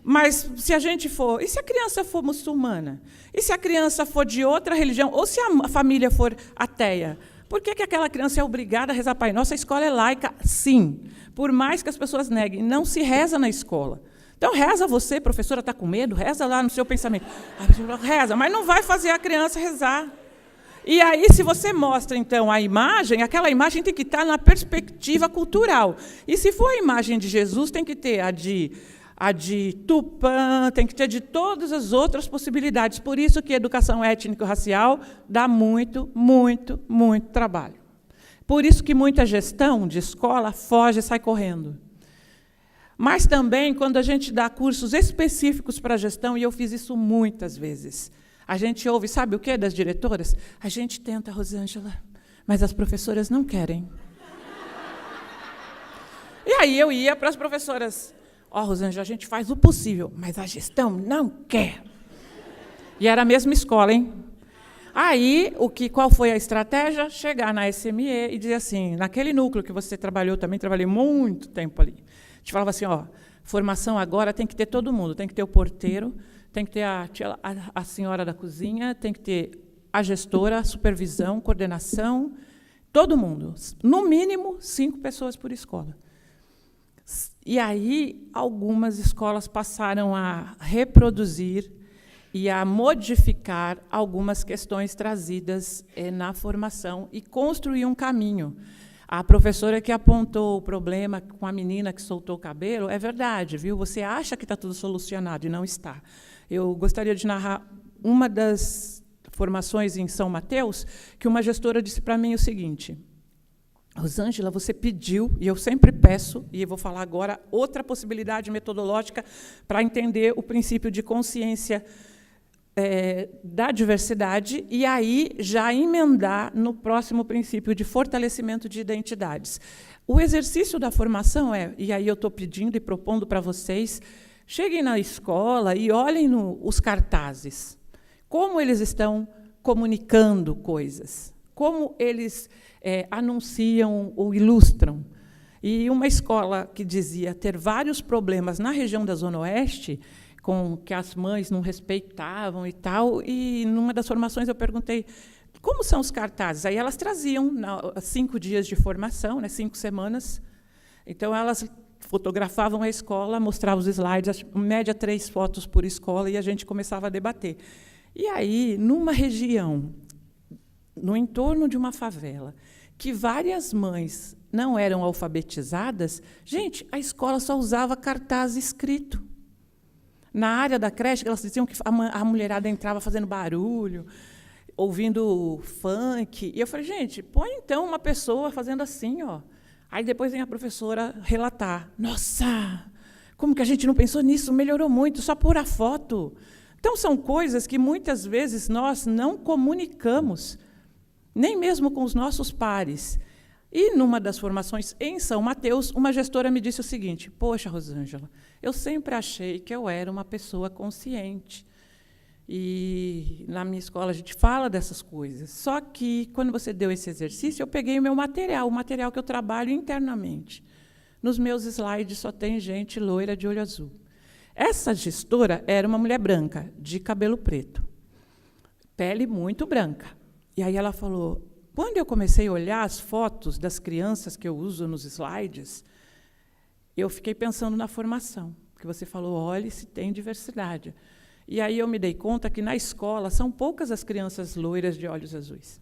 Mas se a gente for... E se a criança for muçulmana? E se a criança for de outra religião? Ou se a família for ateia? Por que aquela criança é obrigada a rezar Pai Nosso? A escola é laica? Sim. Por mais que as pessoas neguem, não se reza na escola. Então, reza você, professora, está com medo? Reza lá no seu pensamento. Reza, mas não vai fazer a criança rezar. E aí, se você mostra, então, a imagem, aquela imagem tem que estar na perspectiva cultural. E se for a imagem de Jesus, tem que ter a de Tupã, tem que ter de todas as outras possibilidades. Por isso que a educação étnico-racial dá muito, muito, muito trabalho. Por isso que muita gestão de escola foge e sai correndo. Mas também, quando a gente dá cursos específicos para a gestão, e eu fiz isso muitas vezes, a gente ouve, sabe o quê, das diretoras? A gente tenta, Rosângela, mas as professoras não querem. E aí eu ia para as professoras, Rosângela, a gente faz o possível, mas a gestão não quer. E era a mesma escola, hein? Aí, qual foi a estratégia? Chegar na SME e dizer assim, naquele núcleo que você trabalhou, também trabalhei muito tempo ali. A gente falava assim, formação agora tem que ter todo mundo, tem que ter o porteiro, tem que ter a senhora da cozinha, tem que ter a gestora, a supervisão, coordenação, todo mundo. No mínimo, 5 pessoas por escola. E aí, algumas escolas passaram a reproduzir e a modificar algumas questões trazidas na formação e construir um caminho. A professora que apontou o problema com a menina que soltou o cabelo, é verdade, viu? Você acha que está tudo solucionado e não está. Eu gostaria de narrar uma das formações em São Mateus, que uma gestora disse para mim o seguinte, Rosângela, você pediu, e eu sempre peço, e eu vou falar agora outra possibilidade metodológica para entender o princípio de consciência da diversidade, e aí já emendar no próximo princípio de fortalecimento de identidades. O exercício da formação e aí eu estou pedindo e propondo para vocês, cheguem na escola e olhem os cartazes. Como eles estão comunicando coisas, como eles anunciam ou ilustram. E uma escola que dizia ter vários problemas na região da Zona Oeste, com que as mães não respeitavam e tal, e numa das formações eu perguntei como são os cartazes. Aí elas traziam 5 dias de formação, 5 semanas. Então, elas fotografavam a escola, mostravam os slides, em média 3 fotos por escola, e a gente começava a debater. E aí, numa região, no entorno de uma favela, que várias mães não eram alfabetizadas, gente, a escola só usava cartaz escrito. Na área da creche, elas diziam que a mulherada entrava fazendo barulho, ouvindo funk. E eu falei, gente, põe então uma pessoa fazendo assim, Aí depois vem a professora relatar. Nossa, como que a gente não pensou nisso? Melhorou muito, só pôr a foto. Então, são coisas que muitas vezes nós não comunicamos, nem mesmo com os nossos pares. E, numa das formações em São Mateus, uma gestora me disse o seguinte, poxa, Rosângela, eu sempre achei que eu era uma pessoa consciente. E, na minha escola, a gente fala dessas coisas. Só que, quando você deu esse exercício, eu peguei o meu material, o material que eu trabalho internamente. Nos meus slides só tem gente loira de olho azul. Essa gestora era uma mulher branca, de cabelo preto, pele muito branca. E aí ela falou, quando eu comecei a olhar as fotos das crianças que eu uso nos slides, eu fiquei pensando na formação, que você falou, olhe se tem diversidade. E aí eu me dei conta que, na escola, são poucas as crianças loiras de olhos azuis.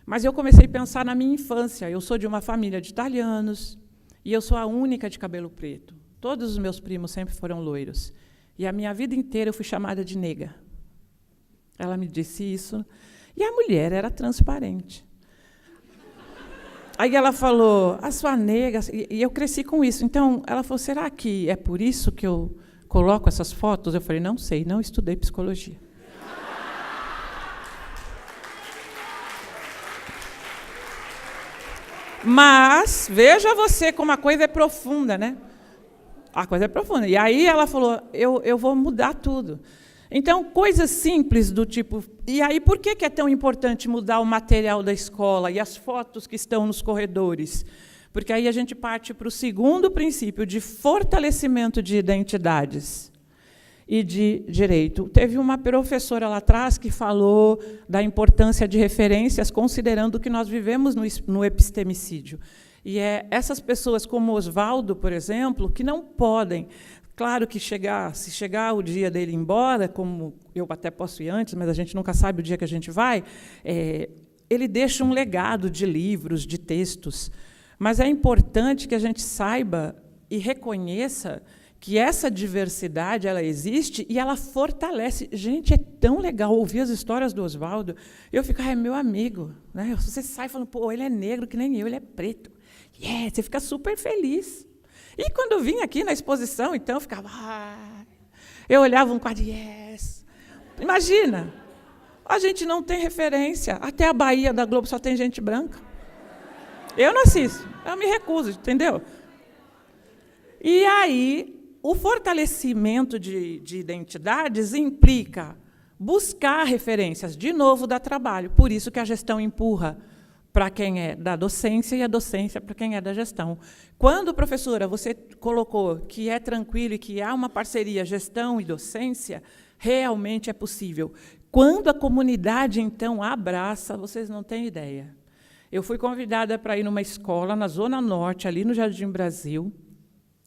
Mas eu comecei a pensar na minha infância. Eu sou de uma família de italianos, e eu sou a única de cabelo preto. Todos os meus primos sempre foram loiros. E a minha vida inteira eu fui chamada de nega. Ela me disse isso. E a mulher era transparente. Aí ela falou, a sua nega... E eu cresci com isso. Então, ela falou, será que é por isso que eu coloco essas fotos? Eu falei, não sei, não estudei psicologia. Mas, veja você como a coisa é profunda, né? A coisa é profunda. E aí ela falou, eu vou mudar tudo. Então, coisas simples do tipo... E aí, por que é tão importante mudar o material da escola e as fotos que estão nos corredores? Porque aí a gente parte para o segundo princípio de fortalecimento de identidades. e de direito. Teve uma professora lá atrás que falou da importância de referências, considerando que nós vivemos no epistemicídio. E essas pessoas como Oswaldo, por exemplo, que não podem. Claro que se chegar o dia dele ir embora, como eu até posso ir antes, mas a gente nunca sabe o dia que a gente vai, ele deixa um legado de livros, de textos. Mas é importante que a gente saiba e reconheça que essa diversidade ela existe e ela fortalece. Gente, é tão legal ouvir as histórias do Oswaldo. Eu fico, é meu amigo. Né? Você sai falando, pô, ele é negro que nem eu, ele é preto. Você fica super feliz. E quando eu vim aqui na exposição, então, eu ficava... Eu olhava um quadro, Imagina, a gente não tem referência. Até a Bahia da Globo só tem gente branca. Eu não assisto, eu me recuso, entendeu? E aí, o fortalecimento de identidades implica buscar referências, de novo, dá trabalho. Por isso que a gestão empurra para quem é da docência e a docência para quem é da gestão. Quando, professora, você colocou que é tranquilo e que há uma parceria gestão e docência, realmente é possível. Quando a comunidade, então, abraça, vocês não têm ideia. Eu fui convidada para ir numa escola na Zona Norte, ali no Jardim Brasil,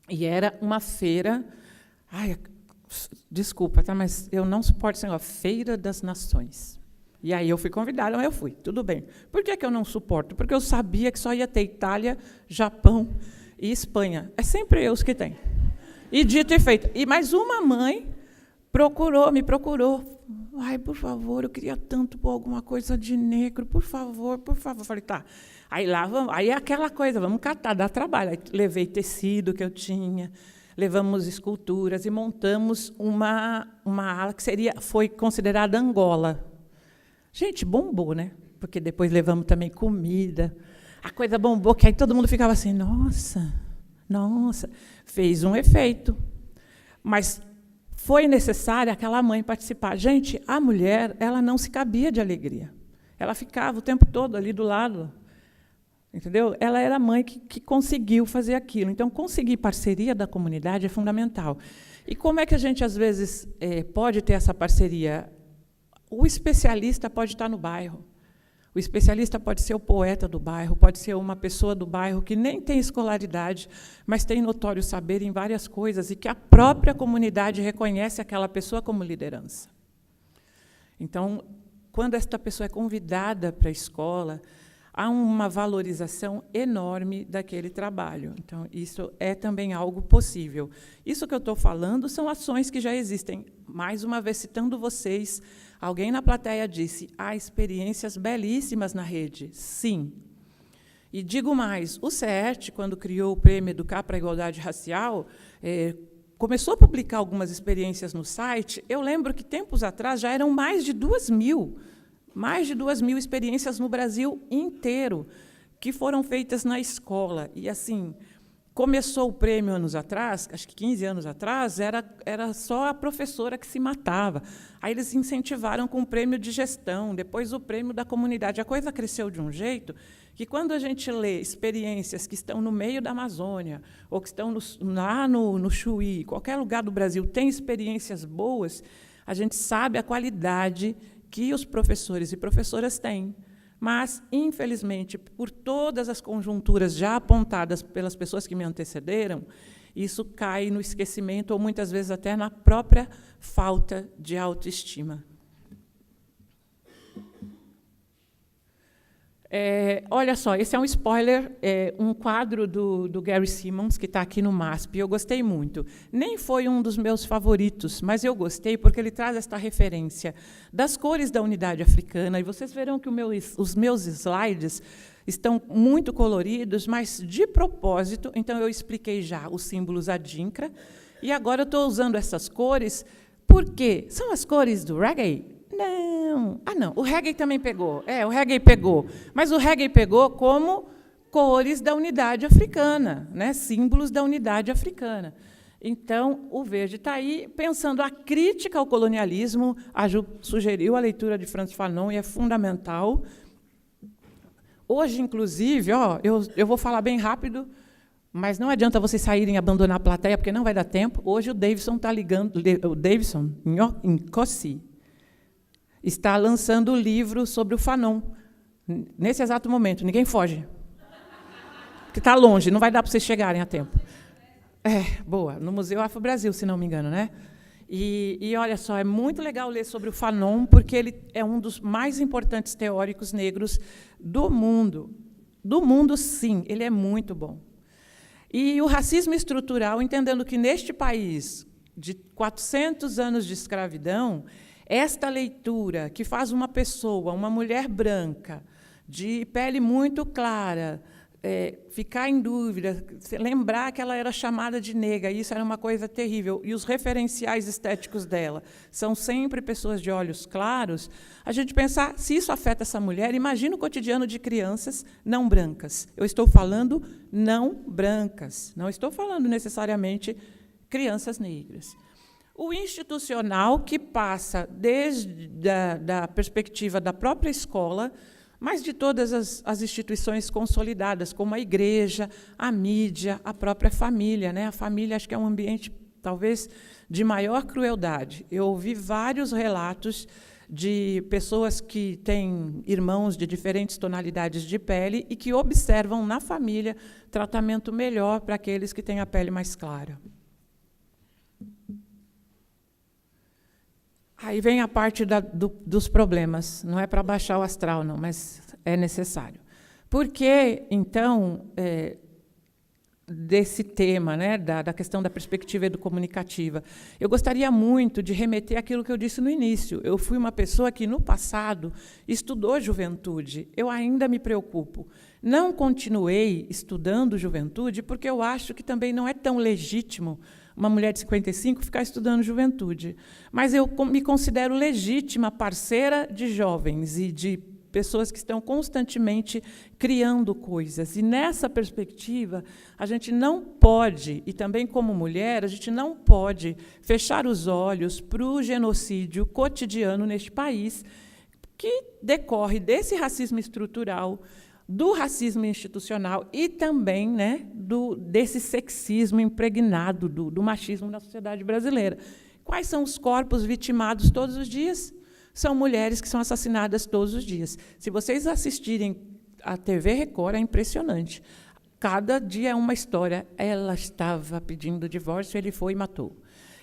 e era uma feira... desculpa, tá, mas eu não suporto esse negócio, Feira das Nações. E aí eu fui convidada, mas eu fui, tudo bem. Por que eu não suporto? Porque eu sabia que só ia ter Itália, Japão e Espanha. É sempre eu os que tem. E dito e feito. E mais uma mãe me procurou. Por favor, eu queria tanto pôr alguma coisa de negro, por favor, por favor. Falei, tá. Aí lá vamos, aí é aquela coisa, vamos catar, dá trabalho. Aí levei tecido que eu tinha, levamos esculturas e montamos uma ala que foi considerada Angola. Gente, bombou, né? Porque depois levamos também comida. A coisa bombou, que aí todo mundo ficava assim, nossa, fez um efeito. Mas foi necessário aquela mãe participar. Gente, a mulher, ela não se cabia de alegria. Ela ficava o tempo todo ali do lado. Entendeu? Ela era a mãe que conseguiu fazer aquilo. Então, conseguir parceria da comunidade é fundamental. E como é que a gente, às vezes, pode ter essa parceria? O especialista pode estar no bairro. O especialista pode ser o poeta do bairro, pode ser uma pessoa do bairro que nem tem escolaridade, mas tem notório saber em várias coisas e que a própria comunidade reconhece aquela pessoa como liderança. Então, quando esta pessoa é convidada para a escola, há uma valorização enorme daquele trabalho. Então, isso é também algo possível. Isso que eu estou falando são ações que já existem. Mais uma vez, citando vocês, alguém na plateia disse, há experiências belíssimas na rede. Sim. E digo mais, o CERT, quando criou o Prêmio Educar para a Igualdade Racial, começou a publicar algumas experiências no site. Eu lembro que, tempos atrás, já eram mais de 2.000 experiências no Brasil inteiro, que foram feitas na escola. E, assim, começou o prêmio anos atrás, acho que 15 anos atrás, era só a professora que se matava. Aí eles incentivaram com o prêmio de gestão, depois o prêmio da comunidade. A coisa cresceu de um jeito que, quando a gente lê experiências que estão no meio da Amazônia, ou que estão lá no Chuí, qualquer lugar do Brasil tem experiências boas, a gente sabe a qualidade que os professores e professoras têm. Mas, infelizmente, por todas as conjunturas já apontadas pelas pessoas que me antecederam, isso cai no esquecimento ou, muitas vezes, até na própria falta de autoestima. Olha só, esse é um spoiler, um quadro do Gary Simmons, que está aqui no MASP. Eu gostei muito. Nem foi um dos meus favoritos, mas eu gostei porque ele traz esta referência das cores da unidade africana. E vocês verão que os meus slides estão muito coloridos, mas de propósito. Então, eu expliquei já os símbolos adinkra, e agora eu estou usando essas cores porque são as cores do reggae. Não. Não, o reggae também pegou. O reggae pegou. Mas o reggae pegou como cores da unidade africana, né? Símbolos da unidade africana. Então, o verde está aí, pensando a crítica ao colonialismo. A Ju sugeriu a leitura de Frantz Fanon, e é fundamental. Hoje, inclusive, eu vou falar bem rápido, Mas não adianta vocês saírem e abandonar a plateia, porque não vai dar tempo. Hoje o Davidson está ligando, o Davidson Nkosi está lançando o livro sobre o Fanon. Nesse exato momento, ninguém foge. Porque está longe, não vai dar para vocês chegarem a tempo. Boa, no Museu Afro-Brasil, se não me engano, né? E olha só, é muito legal ler sobre o Fanon, porque ele é um dos mais importantes teóricos negros do mundo. Do mundo, sim, ele é muito bom. E o racismo estrutural, entendendo que, neste país de 400 anos de escravidão, esta leitura que faz uma pessoa, uma mulher branca, de pele muito clara, ficar em dúvida, lembrar que ela era chamada de negra, isso era uma coisa terrível, e os referenciais estéticos dela são sempre pessoas de olhos claros, a gente pensar, se isso afeta essa mulher, imagina o cotidiano de crianças não brancas. Eu estou falando não brancas, não estou falando necessariamente crianças negras. O institucional, que passa desde da perspectiva da própria escola, mas de todas as instituições consolidadas, como a igreja, a mídia, a própria família, né? A família, acho que é um ambiente, talvez, de maior crueldade. Eu ouvi vários relatos de pessoas que têm irmãos de diferentes tonalidades de pele e que observam na família tratamento melhor para aqueles que têm a pele mais clara. Aí vem a parte dos problemas. Não é para baixar o astral, não, mas é necessário. Por que, então, desse tema, né, da questão da perspectiva educomunicativa? Eu gostaria muito de remeter àquilo que eu disse no início. Eu fui uma pessoa que, no passado, estudou juventude. Eu ainda me preocupo. Não continuei estudando juventude porque eu acho que também não é tão legítimo uma mulher de 55 ficar estudando juventude. Mas eu me considero legítima parceira de jovens e de pessoas que estão constantemente criando coisas. E, nessa perspectiva, a gente não pode, e também como mulher, a gente não pode fechar os olhos para o genocídio cotidiano neste país, que decorre desse racismo estrutural, do racismo institucional e também, né, desse sexismo impregnado do machismo na sociedade brasileira. Quais são os corpos vitimados todos os dias? São mulheres que são assassinadas todos os dias. Se vocês assistirem a TV Record, é impressionante. Cada dia é uma história. Ela estava pedindo divórcio, ele foi e matou.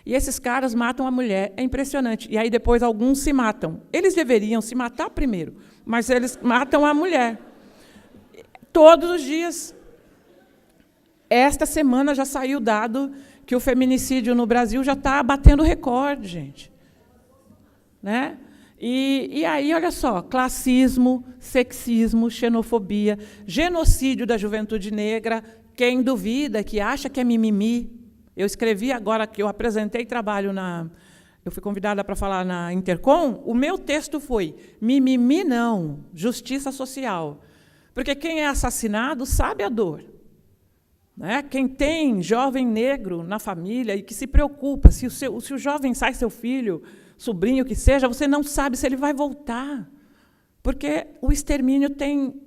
E esses caras matam a mulher, é impressionante. E aí, depois, alguns se matam. Eles deveriam se matar primeiro, mas eles matam a mulher. Todos os dias. Esta semana já saiu o dado que o feminicídio no Brasil já está batendo recorde, gente. Né? E aí, olha só, classismo, sexismo, xenofobia, genocídio da juventude negra, quem duvida, que acha que é mimimi. Eu escrevi agora, que eu apresentei trabalho eu fui convidada para falar na Intercom, o meu texto foi mimimi não, justiça social. Porque quem é assassinado sabe a dor. Né? Quem tem jovem negro na família e que se preocupa, se o jovem sai seu filho, sobrinho, que seja, você não sabe se ele vai voltar. Porque o extermínio tem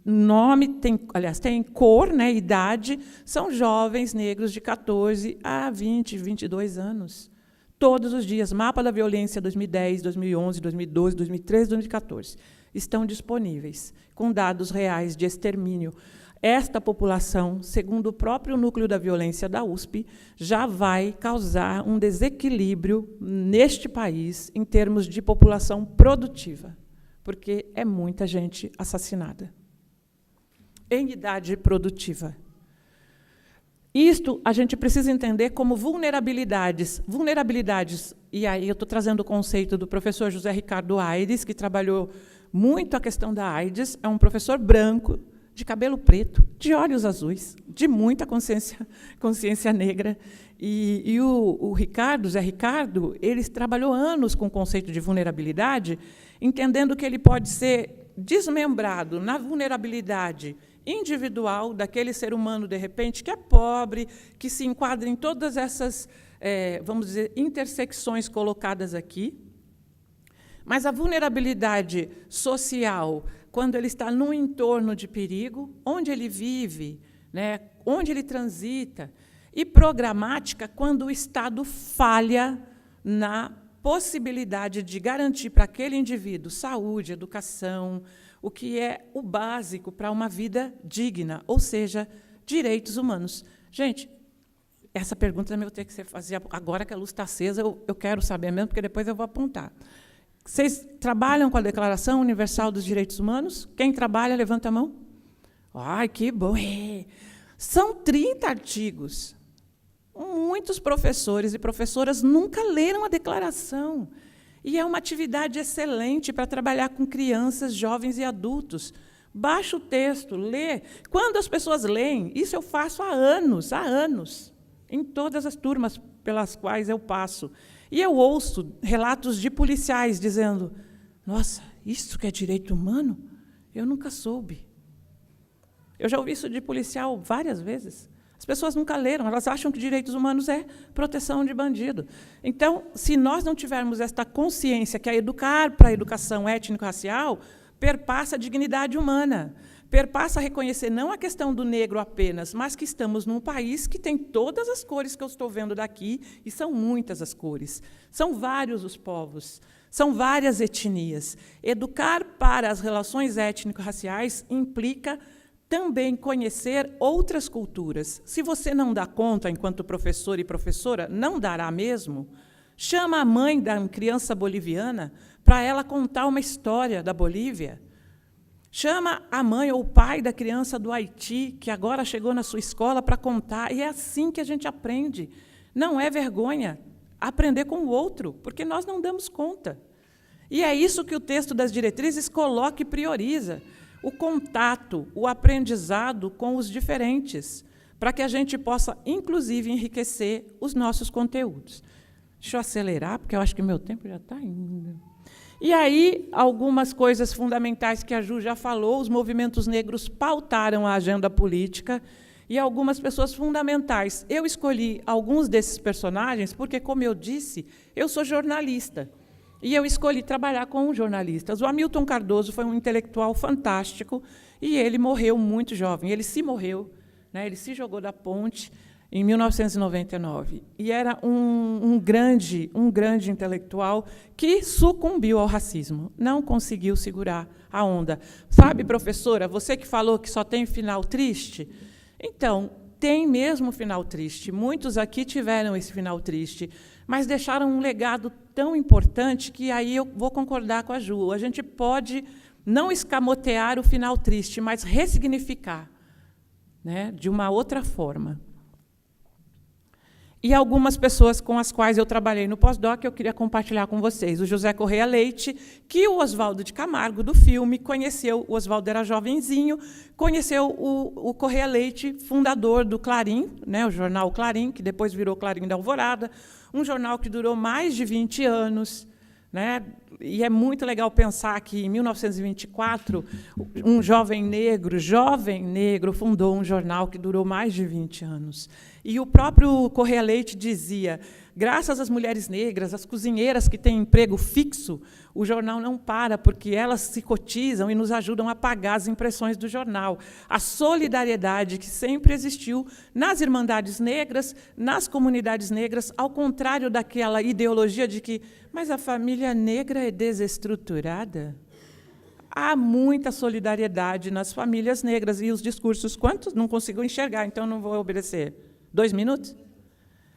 nome, aliás, tem cor, né, idade, são jovens negros de 14 a 20, 22 anos. Todos os dias. Mapa da violência 2010, 2011, 2012, 2013, 2014. Estão disponíveis, com dados reais de extermínio. Esta população, segundo o próprio núcleo da violência da USP, já vai causar um desequilíbrio neste país em termos de população produtiva, porque é muita gente assassinada em idade produtiva. Isto a gente precisa entender como vulnerabilidades. Vulnerabilidades, e aí eu estou trazendo o conceito do professor José Ricardo Aires, que trabalhou muito a questão da AIDS, é um professor branco, de cabelo preto, de olhos azuis, de muita consciência negra. E o Zé Ricardo, ele trabalhou anos com o conceito de vulnerabilidade, entendendo que ele pode ser desmembrado na vulnerabilidade individual daquele ser humano, de repente, que é pobre, que se enquadra em todas essas, vamos dizer, intersecções colocadas aqui. Mas a vulnerabilidade social, quando ele está num entorno de perigo, onde ele vive, né? Onde ele transita, e programática quando o Estado falha na possibilidade de garantir para aquele indivíduo saúde, educação, o que é o básico para uma vida digna, ou seja, direitos humanos. Gente, essa pergunta também eu tenho que ser fazer agora que a luz está acesa, eu quero saber mesmo, porque depois eu vou apontar. Vocês trabalham com a Declaração Universal dos Direitos Humanos? Quem trabalha, levanta a mão. Ai, que bom! São 30 artigos. Muitos professores e professoras nunca leram a declaração. E é uma atividade excelente para trabalhar com crianças, jovens e adultos. Baixa o texto, lê. Quando as pessoas leem, isso eu faço há anos, em todas as turmas pelas quais eu passo. E eu ouço relatos de policiais dizendo: nossa, isso que é direito humano? Eu nunca soube. Eu já ouvi isso de policial várias vezes. As pessoas nunca leram, elas acham que direitos humanos é proteção de bandido. Então, se nós não tivermos esta consciência que a educar para a educação étnico-racial perpassa a dignidade humana, perpassa a reconhecer não a questão do negro apenas, mas que estamos num país que tem todas as cores que eu estou vendo daqui, e são muitas as cores. São vários os povos, são várias etnias. Educar para as relações étnico-raciais implica também conhecer outras culturas. Se você não dá conta, enquanto professor e professora, não dará mesmo, chama a mãe da criança boliviana para ela contar uma história da Bolívia. Chama a mãe ou o pai da criança do Haiti, que agora chegou na sua escola, para contar. E é assim que a gente aprende. Não é vergonha aprender com o outro, porque nós não damos conta. E é isso que o texto das diretrizes coloca e prioriza. O contato, o aprendizado com os diferentes, para que a gente possa, inclusive, enriquecer os nossos conteúdos. Deixa eu acelerar, porque eu acho que meu tempo já está indo. E aí, algumas coisas fundamentais que a Ju já falou: os movimentos negros pautaram a agenda política, e algumas pessoas fundamentais. Eu escolhi alguns desses personagens porque, como eu disse, eu sou jornalista. E eu escolhi trabalhar com jornalistas. O Hamilton Cardoso foi um intelectual fantástico, e ele morreu muito jovem. Ele se morreu, né? Ele se jogou da ponte em 1999. E era um grande intelectual que sucumbiu ao racismo. Não conseguiu segurar a onda. Sabe, professora, você que falou que só tem final triste? Então, tem mesmo final triste. Muitos aqui tiveram esse final triste, mas deixaram um legado tão importante que aí eu vou concordar com a Ju. A gente pode não escamotear o final triste, mas ressignificar, né, de uma outra forma. E algumas pessoas com as quais eu trabalhei no pós-doc, eu queria compartilhar com vocês. O José Correia Leite, que o Oswaldo de Camargo, do filme, conheceu. O Oswaldo era jovenzinho, conheceu o Correia Leite, fundador do Clarim, né, o jornal Clarim, que depois virou Clarim da Alvorada, um jornal que durou mais de 20 anos. Né? E é muito legal pensar que, em 1924, um jovem negro, fundou um jornal que durou mais de 20 anos. E o próprio Correia Leite dizia: graças às mulheres negras, às cozinheiras que têm emprego fixo, o jornal não para, porque elas se cotizam e nos ajudam a pagar as impressões do jornal. A solidariedade que sempre existiu nas irmandades negras, nas comunidades negras, ao contrário daquela ideologia de que, mas a família negra é desestruturada. Há muita solidariedade nas famílias negras. E os discursos, quantos? Não consigo enxergar, então não vou obedecer. 2 minutos?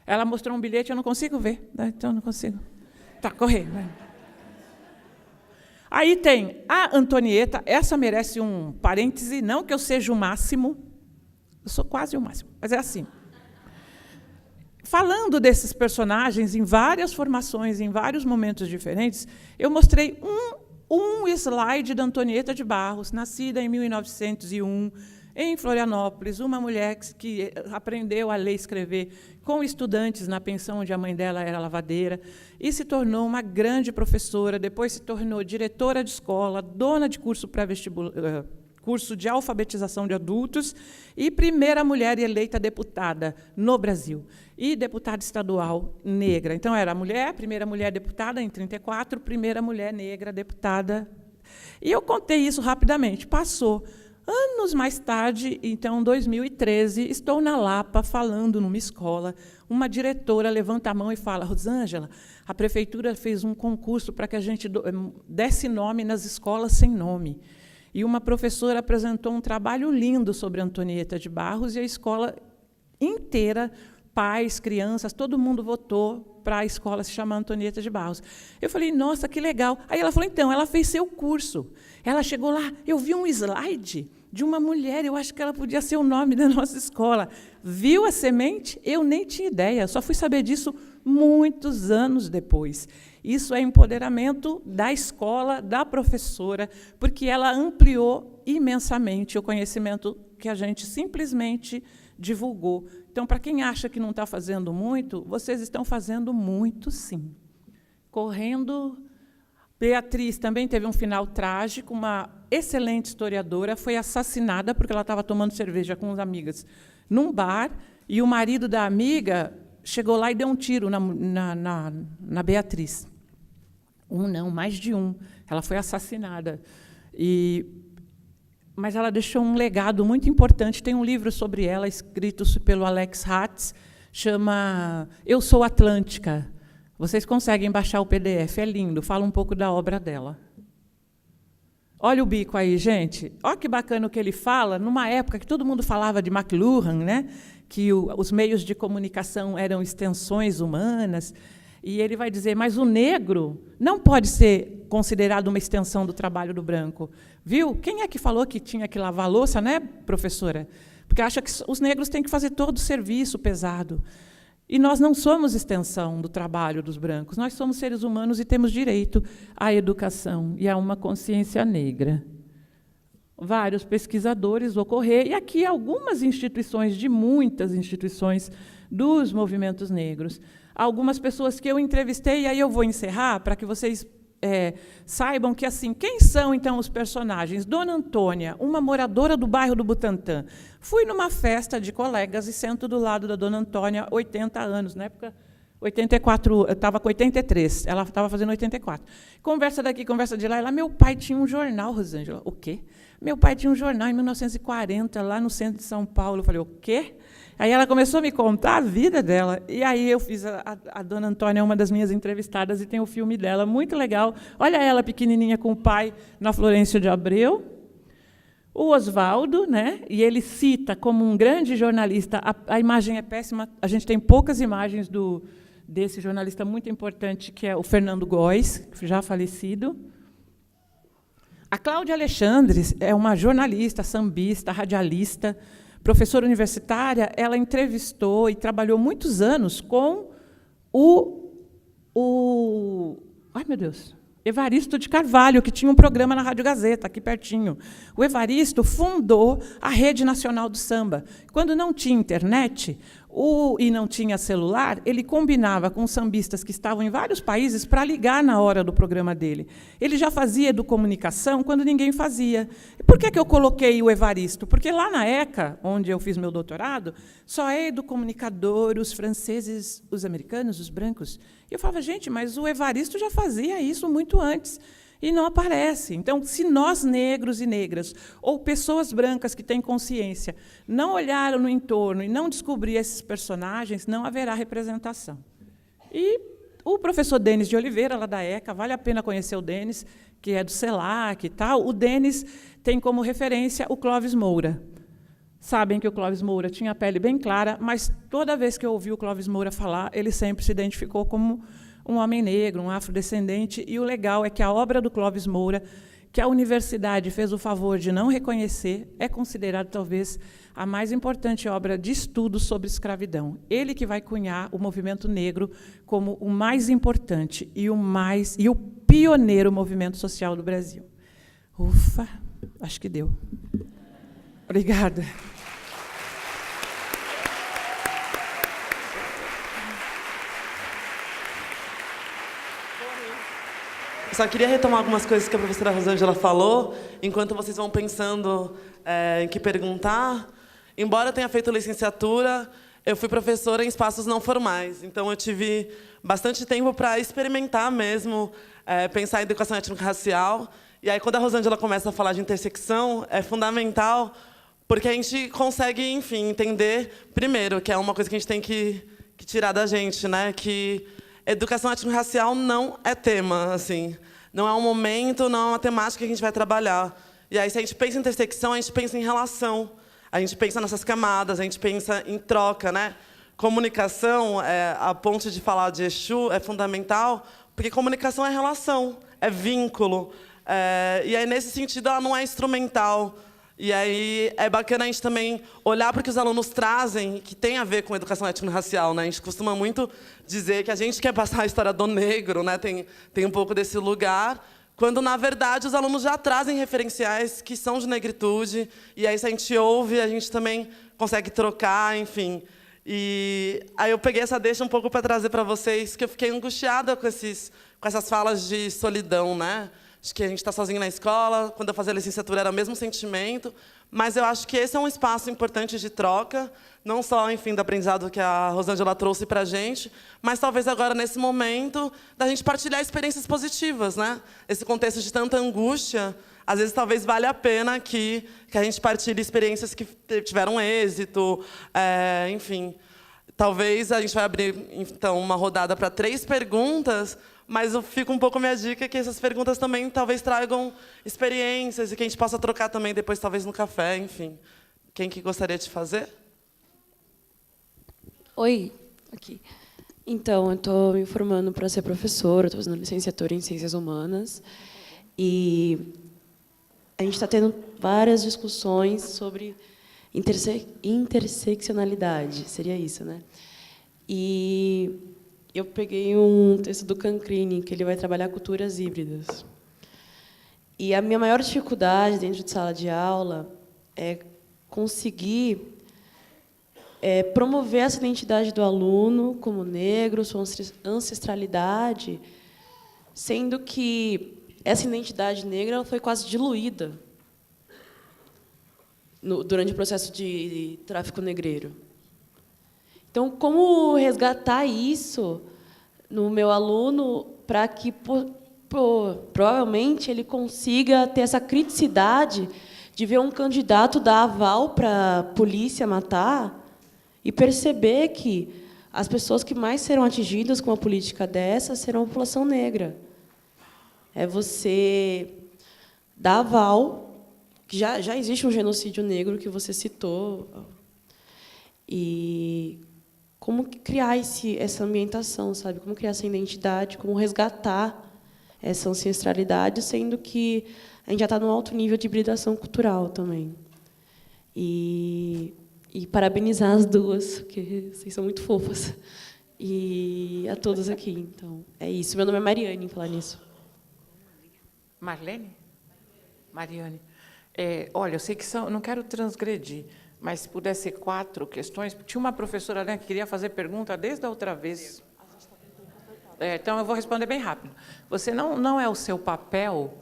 Ela mostrou um bilhete, eu não consigo ver, então não consigo. Tá, correr. Vai. Aí tem a Antonieta, essa merece um parêntese, não que eu seja o máximo, eu sou quase o máximo, mas é assim. Falando desses personagens em várias formações, em vários momentos diferentes, eu mostrei um slide da Antonieta de Barros, nascida em 1901, em Florianópolis, uma mulher que aprendeu a ler e escrever com estudantes na pensão onde a mãe dela era lavadeira, e se tornou uma grande professora, depois se tornou diretora de escola, dona de curso pré-vestibular, curso de alfabetização de adultos, e primeira mulher eleita deputada no Brasil, e deputada estadual negra. Então, era a mulher, primeira mulher deputada em 1934, primeira mulher negra deputada. E eu contei isso rapidamente. Passou. Anos mais tarde, então, em 2013, estou na Lapa, falando numa escola. Uma diretora levanta a mão e fala: Rosângela, a prefeitura fez um concurso para que a gente desse nome nas escolas sem nome. E uma professora apresentou um trabalho lindo sobre Antonieta de Barros, e a escola inteira, pais, crianças, todo mundo votou para a escola se chamar Antonieta de Barros. Eu falei: nossa, que legal. Aí ela falou: então, ela fez seu curso. Ela chegou lá, eu vi um slide de uma mulher, eu acho que ela podia ser o nome da nossa escola. Viu a semente? Eu nem tinha ideia, só fui saber disso muitos anos depois. Isso é empoderamento da escola, da professora, porque ela ampliou imensamente o conhecimento que a gente simplesmente divulgou. Então, para quem acha que não está fazendo muito, vocês estão fazendo muito, sim. Correndo. Beatriz também teve um final trágico, uma excelente historiadora, foi assassinada porque ela estava tomando cerveja com as amigas num bar, e o marido da amiga chegou lá e deu um tiro na Beatriz. Não, mais de um. Ela foi assassinada. Mas ela deixou um legado muito importante. Tem um livro sobre ela, escrito pelo Alex Hatz, chama Eu Sou Atlântica. Vocês conseguem baixar o PDF, é lindo, fala um pouco da obra dela. Olha o bico aí, gente. Olha que bacana o que ele fala, numa época que todo mundo falava de McLuhan, né? Que os meios de comunicação eram extensões humanas, e ele vai dizer: mas o negro não pode ser considerado uma extensão do trabalho do branco. Viu? Quem é que falou que tinha que lavar a louça, né, professora? Porque acha que os negros têm que fazer todo o serviço pesado. E nós não somos extensão do trabalho dos brancos, nós somos seres humanos e temos direito à educação e a uma consciência negra. Vários pesquisadores ocorreram, e aqui algumas instituições, de muitas instituições dos movimentos negros. Algumas pessoas que eu entrevistei, e aí eu vou encerrar, para que vocês saibam que, assim, quem são, então, os personagens? Dona Antônia, uma moradora do bairro do Butantã. Fui numa festa de colegas e sento do lado da Dona Antônia, 80 anos, na época, 84, eu estava com 83, ela estava fazendo 84. Conversa daqui, conversa de lá, e lá, meu pai tinha um jornal, Rosângela. O quê? Meu pai tinha um jornal em 1940, lá no centro de São Paulo. Eu falei: o quê? Aí ela começou a me contar a vida dela. E aí eu fiz a Dona Antônia, uma das minhas entrevistadas, e tem o filme dela, muito legal. Olha ela pequenininha com o pai na Florêncio de Abreu. O Oswaldo, né? E ele cita como um grande jornalista. A imagem é péssima, a gente tem poucas imagens desse jornalista muito importante, que é o Fernando Góes, já falecido. A Cláudia Alexandre é uma jornalista, sambista, radialista, professora universitária. Ela entrevistou e trabalhou muitos anos com ai, meu Deus, Evaristo de Carvalho, que tinha um programa na Rádio Gazeta, aqui pertinho. O Evaristo fundou a Rede Nacional do Samba. Quando não tinha internet e não tinha celular, ele combinava com sambistas que estavam em vários países para ligar na hora do programa dele. Ele já fazia educomunicação quando ninguém fazia. E por que eu coloquei o Evaristo? Porque lá na ECA, onde eu fiz meu doutorado, só é educomunicador os franceses, os americanos, os brancos. E eu falava: gente, mas o Evaristo já fazia isso muito antes. E não aparece. Então, se nós, negros e negras, ou pessoas brancas que têm consciência, não olharam no entorno e não descobrir esses personagens, não haverá representação. E o professor Denis de Oliveira, lá da ECA, vale a pena conhecer o Denis, que é do CELAC e tal. O Denis tem como referência o Clóvis Moura. Sabem que o Clóvis Moura tinha a pele bem clara, mas toda vez que eu ouvi o Clóvis Moura falar, ele sempre se identificou como um homem negro, um afrodescendente. E o legal é que a obra do Clóvis Moura, que a universidade fez o favor de não reconhecer, é considerada, talvez, a mais importante obra de estudo sobre escravidão. Ele que vai cunhar o movimento negro como o mais importante e o pioneiro movimento social do Brasil. Ufa, acho que deu. Obrigada. Só queria retomar algumas coisas que a professora Rosângela falou, enquanto vocês vão pensando em que perguntar. Embora eu tenha feito licenciatura, eu fui professora em espaços não formais. Então, eu tive bastante tempo para experimentar mesmo, pensar em educação étnico-racial. E aí, quando a Rosângela começa a falar de intersecção, é fundamental, porque a gente consegue, enfim, entender, primeiro, que é uma coisa que a gente tem que tirar da gente, né? Que educação étnico-racial não é tema, assim. Não é um momento, não é uma temática que a gente vai trabalhar. E aí, se a gente pensa em intersecção, a gente pensa em relação. A gente pensa nessas camadas, a gente pensa em troca, né? Comunicação, a ponte de falar de Exu é fundamental, porque comunicação é relação, é vínculo. E aí, nesse sentido, ela não é instrumental. E aí é bacana a gente também olhar para o que os alunos trazem, que tem a ver com educação étnico-racial, né? A gente costuma muito dizer que a gente quer passar a história do negro, né? Tem um pouco desse lugar, quando, na verdade, os alunos já trazem referenciais que são de negritude, e aí, se a gente ouve, a gente também consegue trocar, enfim. E aí eu peguei essa deixa um pouco para trazer para vocês, que eu fiquei angustiada com essas falas de solidão, né? Acho que a gente está sozinho na escola. Quando eu fazia a licenciatura era o mesmo sentimento, mas eu acho que esse é um espaço importante de troca, não só, enfim, do aprendizado que a Rosângela trouxe para a gente, mas talvez agora, nesse momento, da gente partilhar experiências positivas, né? Esse contexto de tanta angústia, às vezes, talvez valha a pena que a gente partilhe experiências que tiveram êxito, enfim. Talvez a gente vai abrir, então, uma rodada para 3 perguntas, mas fica um pouco minha dica que essas perguntas também talvez tragam experiências e que a gente possa trocar também depois, talvez, no café, enfim. Quem que gostaria de fazer? Oi, aqui. Então, eu estou me formando para ser professora, estou fazendo licenciatura em Ciências Humanas, e a gente está tendo várias discussões sobre interseccionalidade, seria isso, né? E eu peguei um texto do Cancrini, que ele vai trabalhar culturas híbridas. E a minha maior dificuldade dentro de sala de aula é conseguir promover essa identidade do aluno como negro, sua ancestralidade, sendo que essa identidade negra ela foi quase diluída durante o processo de tráfico negreiro. Então, como resgatar isso no meu aluno para que, provavelmente, ele consiga ter essa criticidade de ver um candidato dar aval para a polícia matar e perceber que as pessoas que mais serão atingidas com uma política dessa serão a população negra. É você dar aval, que já existe um genocídio negro que você citou, e como criar essa ambientação, sabe? Como criar essa identidade, como resgatar essa ancestralidade, sendo que a gente já está num alto nível de hibridação cultural também. E parabenizar as duas, porque vocês são muito fofas. E a todos aqui. Então, é isso. Meu nome é Mariane, falar nisso. Marlene? Mariane. Olha, eu sei que não quero transgredir, mas se pudesse ser 4 questões, tinha uma professora, né, que queria fazer pergunta desde a outra vez. Então, eu vou responder bem rápido. Você não é o seu papel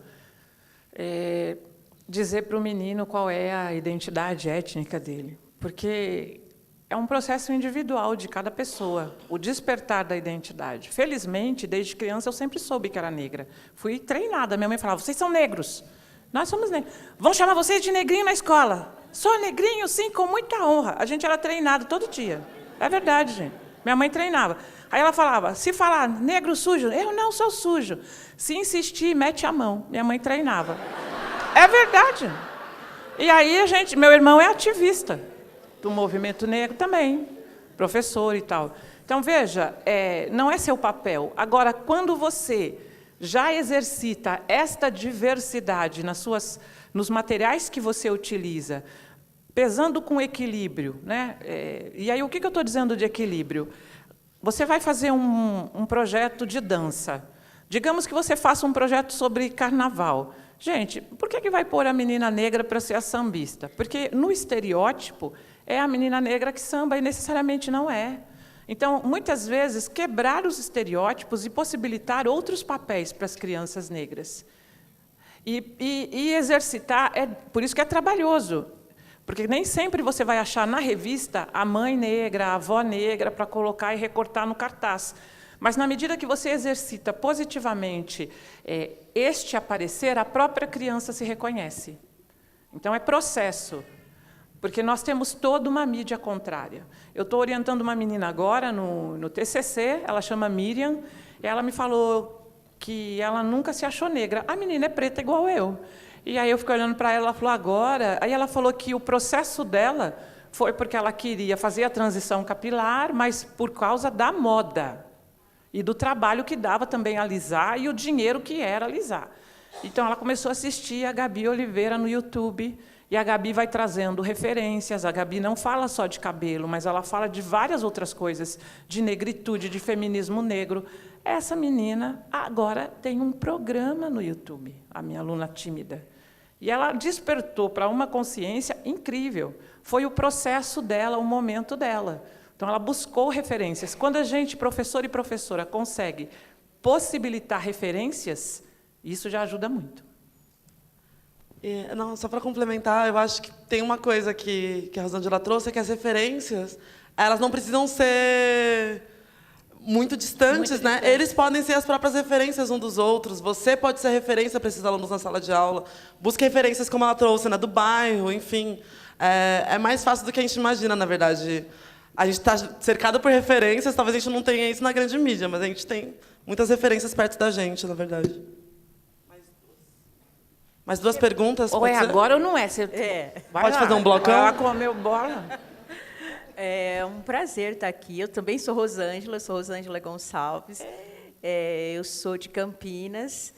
dizer para o menino qual é a identidade étnica dele, porque é um processo individual de cada pessoa, o despertar da identidade. Felizmente, desde criança, eu sempre soube que era negra. Fui treinada. Minha mãe falava, vocês são negros. Nós somos negros. Vão chamar vocês de negrinho na escola. Sou negrinho, sim, com muita honra. A gente era treinado todo dia. É verdade, gente. Minha mãe treinava. Aí ela falava, se falar negro sujo, eu não sou sujo. Se insistir, mete a mão. Minha mãe treinava. É verdade. E aí, meu irmão é ativista do movimento negro também, professor e tal. Então, veja, não é seu papel. Agora, quando você já exercita esta diversidade nos materiais que você utiliza, pesando com equilíbrio, né? E aí, o que eu estou dizendo de equilíbrio? Você vai fazer um projeto de dança. Digamos que você faça um projeto sobre carnaval. Gente, por que vai pôr a menina negra para ser a sambista? Porque, no estereótipo, é a menina negra que samba, e necessariamente não é. Então, muitas vezes, quebrar os estereótipos e possibilitar outros papéis para as crianças negras. E exercitar, por isso que é trabalhoso. Porque nem sempre você vai achar na revista a mãe negra, a avó negra, para colocar e recortar no cartaz. Mas, na medida que você exercita positivamente este aparecer, a própria criança se reconhece. Então, é processo, porque nós temos toda uma mídia contrária. Eu estou orientando uma menina agora no TCC, ela chama Miriam, e ela me falou que ela nunca se achou negra. A menina é preta igual eu. E aí eu fiquei olhando para ela, ela falou, agora... Aí ela falou que o processo dela foi porque ela queria fazer a transição capilar, mas por causa da moda e do trabalho que dava também alisar e o dinheiro que era alisar. Então, ela começou a assistir a Gabi Oliveira no YouTube, e a Gabi vai trazendo referências. A Gabi não fala só de cabelo, mas ela fala de várias outras coisas, de negritude, de feminismo negro. Essa menina agora tem um programa no YouTube, a minha aluna tímida. E ela despertou para uma consciência incrível. Foi o processo dela, o momento dela. Então, ela buscou referências. Quando a gente, professor e professora, consegue possibilitar referências, isso já ajuda muito. Não, só para complementar, eu acho que tem uma coisa que a Rosângela trouxe, é que as referências, elas não precisam ser muito distantes, né? Eles podem ser as próprias referências um dos outros. Você pode ser referência para esses alunos na sala de aula. Busque referências como ela trouxe, né? Do bairro, enfim. É mais fácil do que a gente imagina, na verdade. A gente está cercado por referências, talvez a gente não tenha isso na grande mídia, mas a gente tem muitas referências perto da gente, na verdade. Mais duas perguntas? Ou é ser? Agora ou não é? Você pode fazer um blocão? Ela comeu bola. É um prazer estar aqui. Eu também sou Rosângela Gonçalves. Eu sou de Campinas.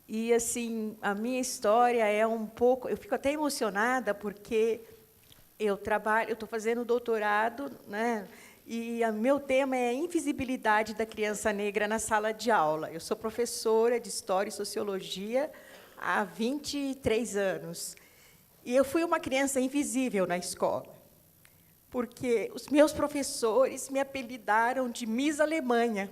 E, assim, a minha história é um pouco... Eu fico até emocionada, porque eu estou fazendo doutorado, né? E o meu tema é a invisibilidade da criança negra na sala de aula. Eu sou professora de História e Sociologia há 23 anos. E eu fui uma criança invisível na escola, porque os meus professores me apelidaram de Miss Alemanha.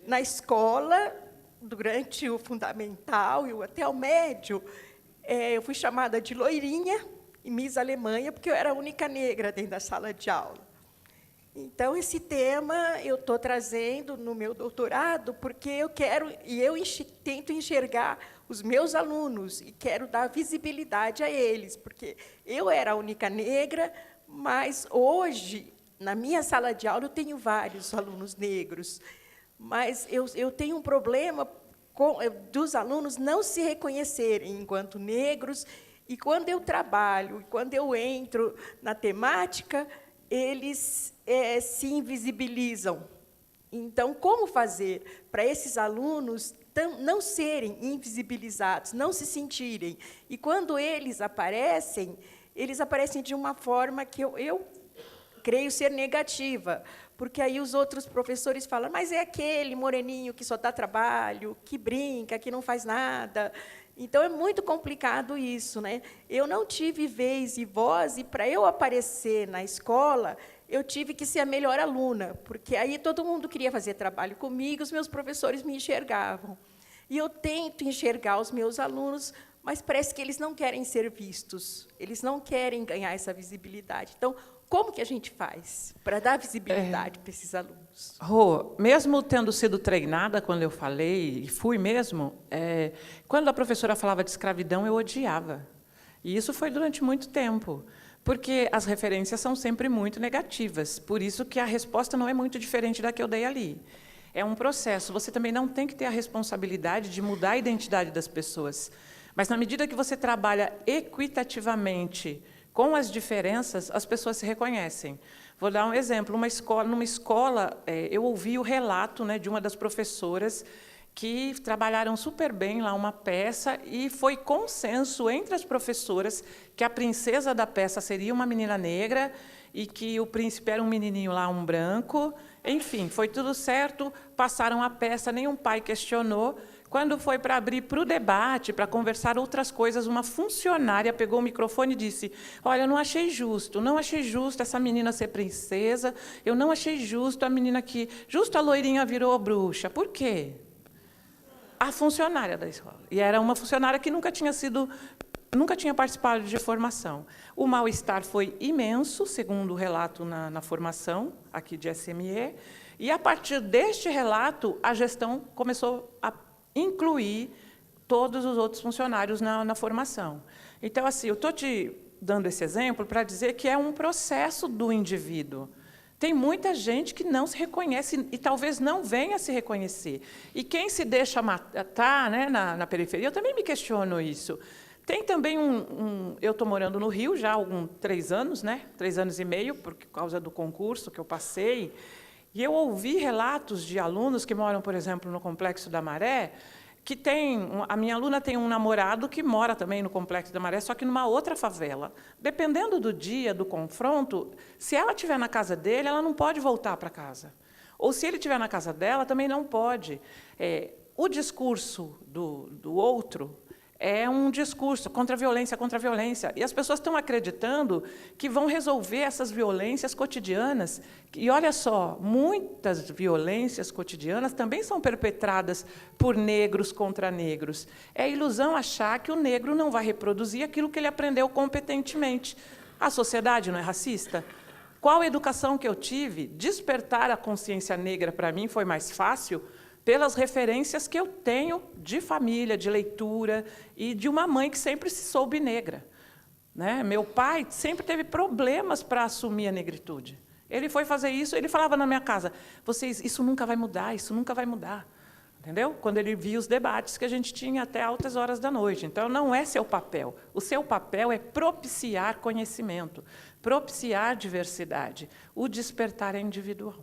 Na escola, durante o fundamental e até o médio, eu fui chamada de loirinha e Miss Alemanha, porque eu era a única negra dentro da sala de aula. Então, esse tema eu estou trazendo no meu doutorado, porque eu quero, e eu tento enxergar os meus alunos, e quero dar visibilidade a eles, porque eu era a única negra, mas hoje, na minha sala de aula, eu tenho vários alunos negros, mas eu tenho um problema dos alunos não se reconhecerem enquanto negros, e quando eu trabalho, quando eu entro na temática, eles se invisibilizam. Então, como fazer para esses alunos não serem invisibilizados, não se sentirem? E, quando eles aparecem de uma forma que eu creio ser negativa, porque aí os outros professores falam, mas é aquele moreninho que só dá trabalho, que brinca, que não faz nada. Então, é muito complicado isso, né? Eu não tive vez e voz, e, para eu aparecer na escola, eu tive que ser a melhor aluna, porque aí todo mundo queria fazer trabalho comigo, os meus professores me enxergavam. E eu tento enxergar os meus alunos, mas parece que eles não querem ser vistos, eles não querem ganhar essa visibilidade. Então, como que a gente faz para dar visibilidade para esses alunos? Rô, mesmo tendo sido treinada, quando eu falei, e fui mesmo, quando a professora falava de escravidão, eu odiava. E isso foi durante muito tempo, porque as referências são sempre muito negativas. Por isso que a resposta não é muito diferente da que eu dei ali. É um processo. Você também não tem que ter a responsabilidade de mudar a identidade das pessoas. Mas, na medida que você trabalha equitativamente com as diferenças, as pessoas se reconhecem. Vou dar um exemplo. Numa escola, eu ouvi o relato, né, de uma das professoras que trabalharam super bem lá uma peça, e foi consenso entre as professoras que a princesa da peça seria uma menina negra e que o príncipe era um menininho lá, um branco. Enfim, foi tudo certo, passaram a peça, nenhum pai questionou. Quando foi para abrir para o debate, para conversar outras coisas, uma funcionária pegou o microfone e disse, olha, eu não achei justo essa menina ser princesa, eu não achei justo a menina que... Justo a loirinha virou bruxa. Por quê? A funcionária da escola. E era uma funcionária que nunca tinha participado de formação. O mal-estar foi imenso, segundo o relato na formação aqui de SME, E, a partir deste relato, a gestão começou a incluir todos os outros funcionários na formação. Então, assim, eu estou te dando esse exemplo para dizer que é um processo do indivíduo. Tem muita gente que não se reconhece e talvez não venha se reconhecer. E quem se deixa matar, né, na periferia, eu também me questiono isso. Tem também eu estou morando no Rio já há 3 anos, né, 3 anos e meio, por causa do concurso que eu passei, e eu ouvi relatos de alunos que moram, por exemplo, no Complexo da Maré, que a minha aluna tem um namorado que mora também no Complexo da Maré, só que numa outra favela. Dependendo do dia, do confronto, se ela estiver na casa dele, ela não pode voltar para casa. Ou, se ele estiver na casa dela, também não pode. O discurso do outro é um discurso contra a violência, contra a violência. E as pessoas estão acreditando que vão resolver essas violências cotidianas. E, olha só, muitas violências cotidianas também são perpetradas por negros contra negros. É ilusão achar que o negro não vai reproduzir aquilo que ele aprendeu competentemente. A sociedade não é racista? Qual educação que eu tive? Despertar a consciência negra, para mim, foi mais fácil pelas referências que eu tenho de família, de leitura, e de uma mãe que sempre se soube negra. Né? Meu pai sempre teve problemas para assumir a negritude. Ele foi fazer isso, ele falava na minha casa, isso nunca vai mudar, isso nunca vai mudar. Entendeu? Quando ele via os debates que a gente tinha até altas horas da noite. Então, não é seu papel. O seu papel é propiciar conhecimento, propiciar diversidade. O despertar é individual.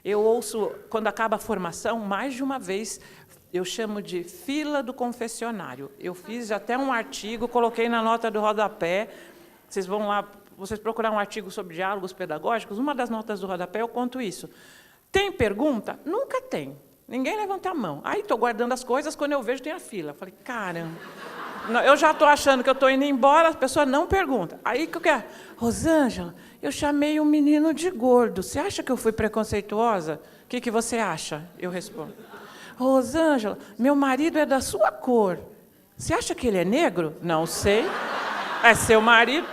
Eu ouço, quando acaba a formação, mais de uma vez, eu chamo de fila do confessionário. Eu fiz até um artigo, coloquei na nota do rodapé. Vocês vão lá, vocês procurar um artigo sobre diálogos pedagógicos, uma das notas do rodapé eu conto isso. Tem pergunta? Nunca tem. Ninguém levanta a mão. Aí estou guardando as coisas, quando eu vejo tem a fila. Falei, caramba, eu já estou achando que eu estou indo embora, a pessoa não pergunta. Aí, o que eu quero? Rosângela, eu chamei um menino de gordo. Você acha que eu fui preconceituosa? O que você acha? Eu respondo. Rosângela, meu marido é da sua cor. Você acha que ele é negro? Não sei. É seu marido.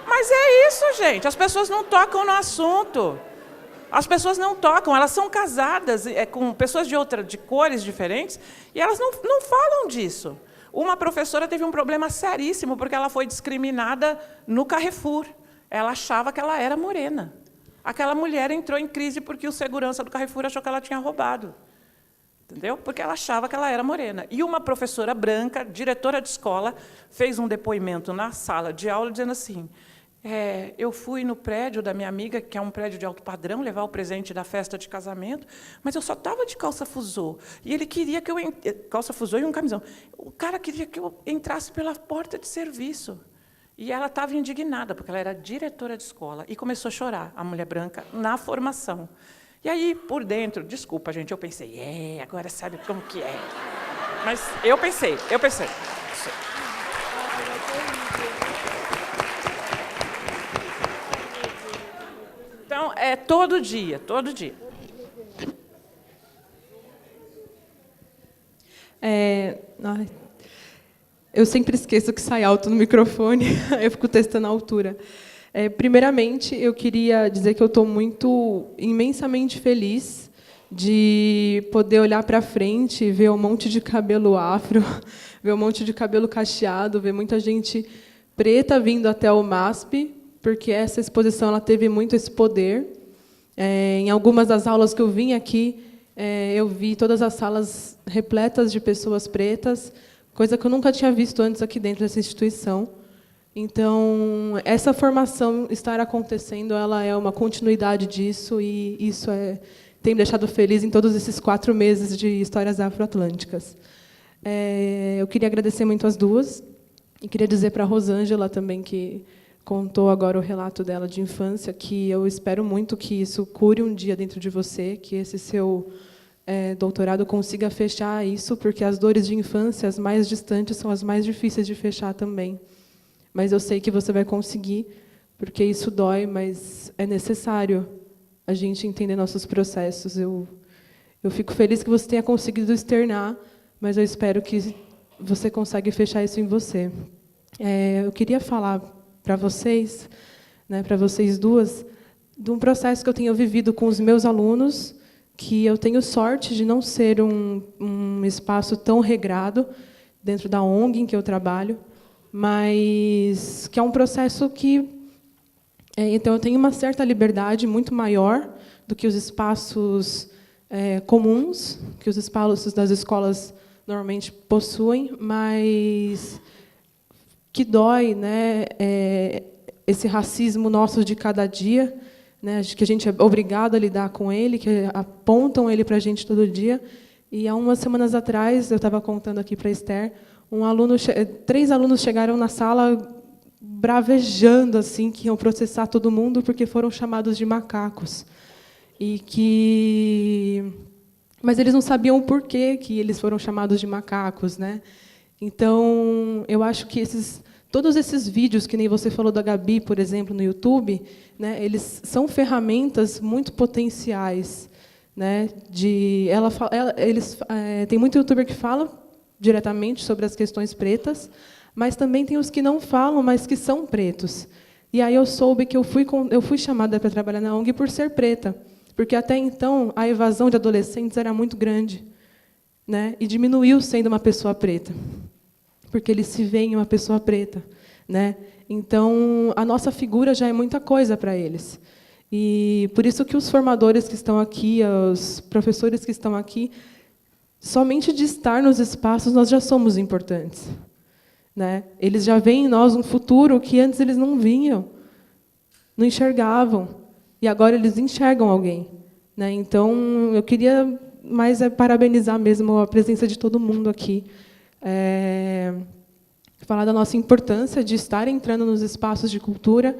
Mas é isso, gente. As pessoas não tocam no assunto. As pessoas não tocam, elas são casadas com pessoas de cores diferentes e elas não falam disso. Uma professora teve um problema seríssimo porque ela foi discriminada no Carrefour. Ela achava que ela era morena. Aquela mulher entrou em crise porque o segurança do Carrefour achou que ela tinha roubado. Entendeu? Porque ela achava que ela era morena. E uma professora branca, diretora de escola, fez um depoimento na sala de aula dizendo assim, eu fui no prédio da minha amiga, que é um prédio de alto padrão, levar o presente da festa de casamento, mas eu só estava de calça fusô. E ele queria que eu... Calça fusô e um camisão. O cara queria que eu entrasse pela porta de serviço. E ela estava indignada, porque ela era diretora de escola, e começou a chorar, a mulher branca, na formação. E aí, por dentro, desculpa, gente, eu pensei, agora sabe como que é. Mas eu pensei. Então, é todo dia. Eu sempre esqueço que sai alto no microfone, eu fico testando a altura. Primeiramente, eu queria dizer que eu estou imensamente feliz de poder olhar para frente e ver um monte de cabelo afro, ver um monte de cabelo cacheado, ver muita gente preta vindo até o MASP, porque essa exposição ela teve muito esse poder. Em algumas das aulas que eu vim aqui, eu vi todas as salas repletas de pessoas pretas, coisa que eu nunca tinha visto antes aqui dentro dessa instituição. Então, essa formação estar acontecendo, ela é uma continuidade disso, e isso tem me deixado feliz em todos esses 4 meses de Histórias Afroatlânticas. Eu queria agradecer muito as duas, e queria dizer para a Rosângela também, que contou agora o relato dela de infância, que eu espero muito que isso cure um dia dentro de você, que esse seu doutorado consiga fechar isso, porque as dores de infância, as mais distantes, são as mais difíceis de fechar também. Mas eu sei que você vai conseguir, porque isso dói, mas é necessário a gente entender nossos processos. Eu fico feliz que você tenha conseguido externar, mas eu espero que você consiga fechar isso em você. Eu queria falar para vocês, né, para vocês duas, de um processo que eu tenho vivido com os meus alunos, que eu tenho sorte de não ser um espaço tão regrado dentro da ONG em que eu trabalho, mas que é um processo que... então, eu tenho uma certa liberdade muito maior do que os espaços comuns, que os espaços das escolas normalmente possuem, mas que dói, né, esse racismo nosso de cada dia, né, que a gente é obrigado a lidar com ele, que apontam ele para a gente todo dia. E há umas semanas atrás, eu estava contando aqui para a Esther, 3 alunos chegaram na sala bravejando assim que iam processar todo mundo porque foram chamados de macacos. Mas eles não sabiam o porquê que eles foram chamados de macacos, né? Então, eu acho que todos esses vídeos, que nem você falou da Gabi, por exemplo, no YouTube, né, eles são ferramentas muito potenciais, né? Tem muito youtuber que fala diretamente sobre as questões pretas, mas também tem os que não falam, mas que são pretos. E aí eu soube que eu fui chamada para trabalhar na ONG por ser preta, porque até então a evasão de adolescentes era muito grande, né? E diminuiu sendo uma pessoa preta, porque eles se veem uma pessoa preta, né? Então a nossa figura já é muita coisa para eles. E por isso que os formadores que estão aqui, os professores que estão aqui, somente de estar nos espaços nós já somos importantes, né? Eles já veem em nós um futuro que antes eles não vinham, não enxergavam, e agora eles enxergam alguém, né? Então, eu queria mais parabenizar mesmo a presença de todo mundo aqui, falar da nossa importância de estar entrando nos espaços de cultura,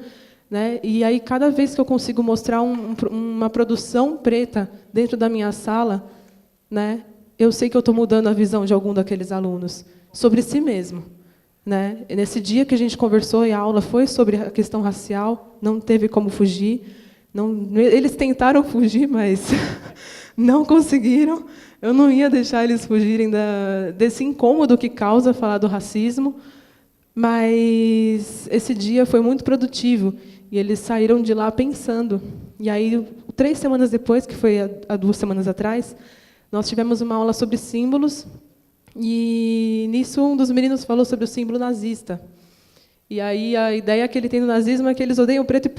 né? E aí, cada vez que eu consigo mostrar uma produção preta dentro da minha sala, né, eu sei que eu estou mudando a visão de algum daqueles alunos sobre si mesmo, né? Nesse dia que a gente conversou e a aula foi sobre a questão racial, não teve como fugir. Eles tentaram fugir, mas não conseguiram. Eu não ia deixar eles fugirem desse incômodo que causa falar do racismo, mas esse dia foi muito produtivo e eles saíram de lá pensando. E aí, 3 semanas depois, que foi há 2 semanas atrás, nós tivemos uma aula sobre símbolos, e nisso um dos meninos falou sobre o símbolo nazista. E aí a ideia que ele tem do nazismo é que eles odeiam preto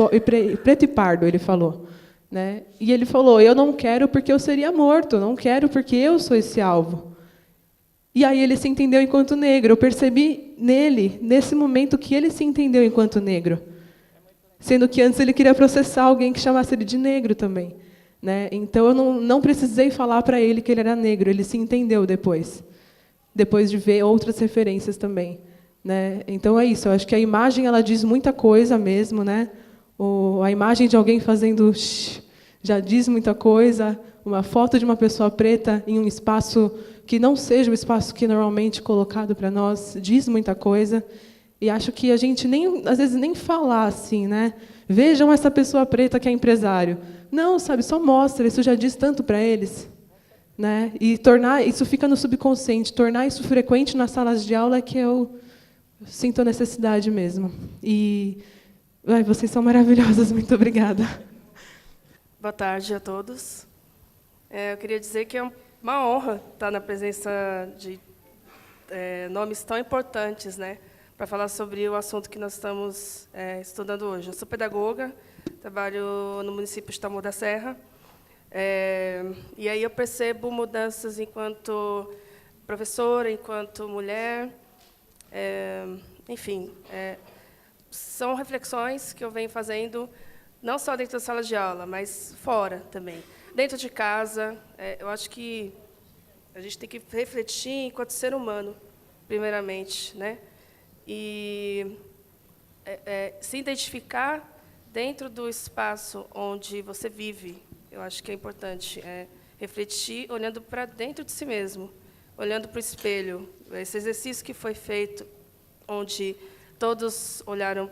e pardo, ele falou, né? E ele falou: eu não quero porque eu seria morto, não quero porque eu sou esse alvo. E aí ele se entendeu enquanto negro. Eu percebi nele, nesse momento, que ele se entendeu enquanto negro, sendo que antes ele queria processar alguém que chamasse ele de negro também, né? Então eu não precisei falar para ele que ele era negro, ele se entendeu depois de ver outras referências também, né? Então é isso. Eu acho que a imagem ela diz muita coisa mesmo, né? A imagem de alguém fazendo já diz muita coisa. Uma foto de uma pessoa preta em um espaço que não seja o espaço que é normalmente colocado para nós diz muita coisa. E acho que a gente às vezes nem falar assim, né? Vejam essa pessoa preta que é empresário. Não, sabe, só mostra, isso já diz tanto para eles, né? E tornar isso fica no subconsciente, tornar isso frequente nas salas de aula é que eu sinto a necessidade mesmo. E vocês são maravilhosas, muito obrigada. Boa tarde a todos. Eu queria dizer que é uma honra estar na presença de nomes tão importantes, né, para falar sobre o assunto que nós estamos estudando hoje. Eu sou pedagoga, trabalho no município de Tamoio da Serra, e aí eu percebo mudanças enquanto professora, enquanto mulher, enfim, são reflexões que eu venho fazendo não só dentro da sala de aula, mas fora também. Dentro de casa, eu acho que a gente tem que refletir enquanto ser humano, primeiramente, né? E se identificar dentro do espaço onde você vive. Eu acho que é importante refletir olhando para dentro de si mesmo, olhando para o espelho. Esse exercício que foi feito, onde todos olharam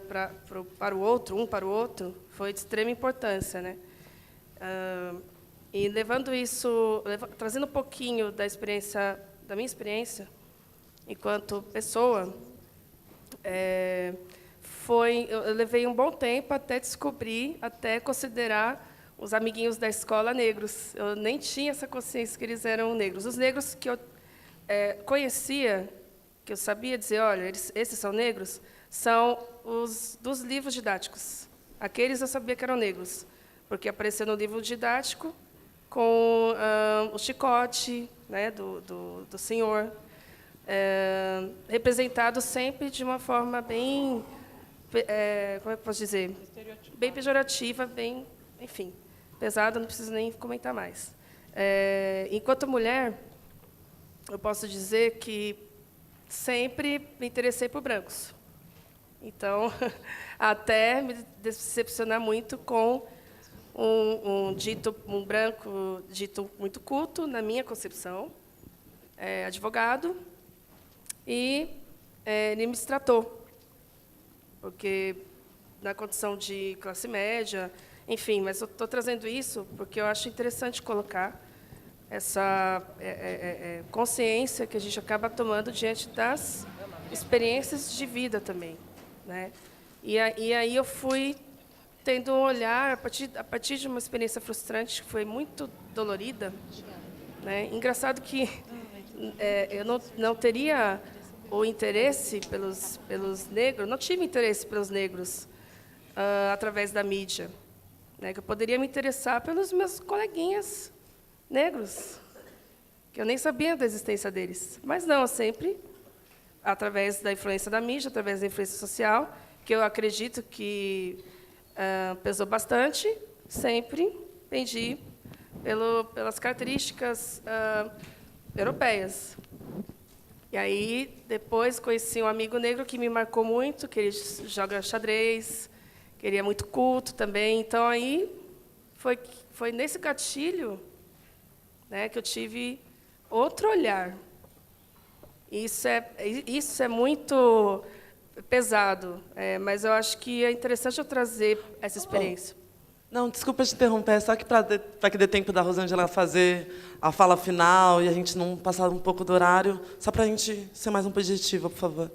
para o outro, um para o outro, foi de extrema importância, né? E levando isso, trazendo um pouquinho da minha experiência, enquanto pessoa, eu levei um bom tempo até descobrir, até considerar os amiguinhos da escola negros. Eu nem tinha essa consciência que eles eram negros. Os negros que eu conhecia, que eu sabia dizer, olha, esses são negros, são os dos livros didáticos. Aqueles eu sabia que eram negros, porque apareceu no livro didático com o chicote, né, do senhor, representado sempre de uma forma bem, como é que eu posso dizer? Bem pejorativa, bem, enfim, pesada, não preciso nem comentar mais. Enquanto mulher, eu posso dizer que sempre me interessei por brancos. Então, até me decepcionar muito com um branco dito muito culto, na minha concepção, advogado, e ele me tratou, porque na condição de classe média, enfim, mas eu estou trazendo isso porque eu acho interessante colocar essa consciência que a gente acaba tomando diante das experiências de vida também, né? E aí eu fui tendo um olhar a partir de uma experiência frustrante que foi muito dolorida, né? Engraçado que eu não teria o interesse pelos negros, não tive interesse pelos negros através da mídia, né? Que eu poderia me interessar pelos meus coleguinhas negros, que eu nem sabia da existência deles. Mas não, sempre, através da influência da mídia, através da influência social, que eu acredito que pesou bastante, sempre pendi pelas características europeias. E aí, depois, conheci um amigo negro que me marcou muito, que ele joga xadrez, que ele é muito culto também. Então, aí, foi nesse gatilho, né, que eu tive outro olhar. Isso é muito pesado, mas eu acho que é interessante eu trazer essa experiência. Não, desculpa te interromper, só que para que dê tempo da Rosângela fazer a fala final e a gente não passar um pouco do horário, só para a gente ser mais objetiva, por favor.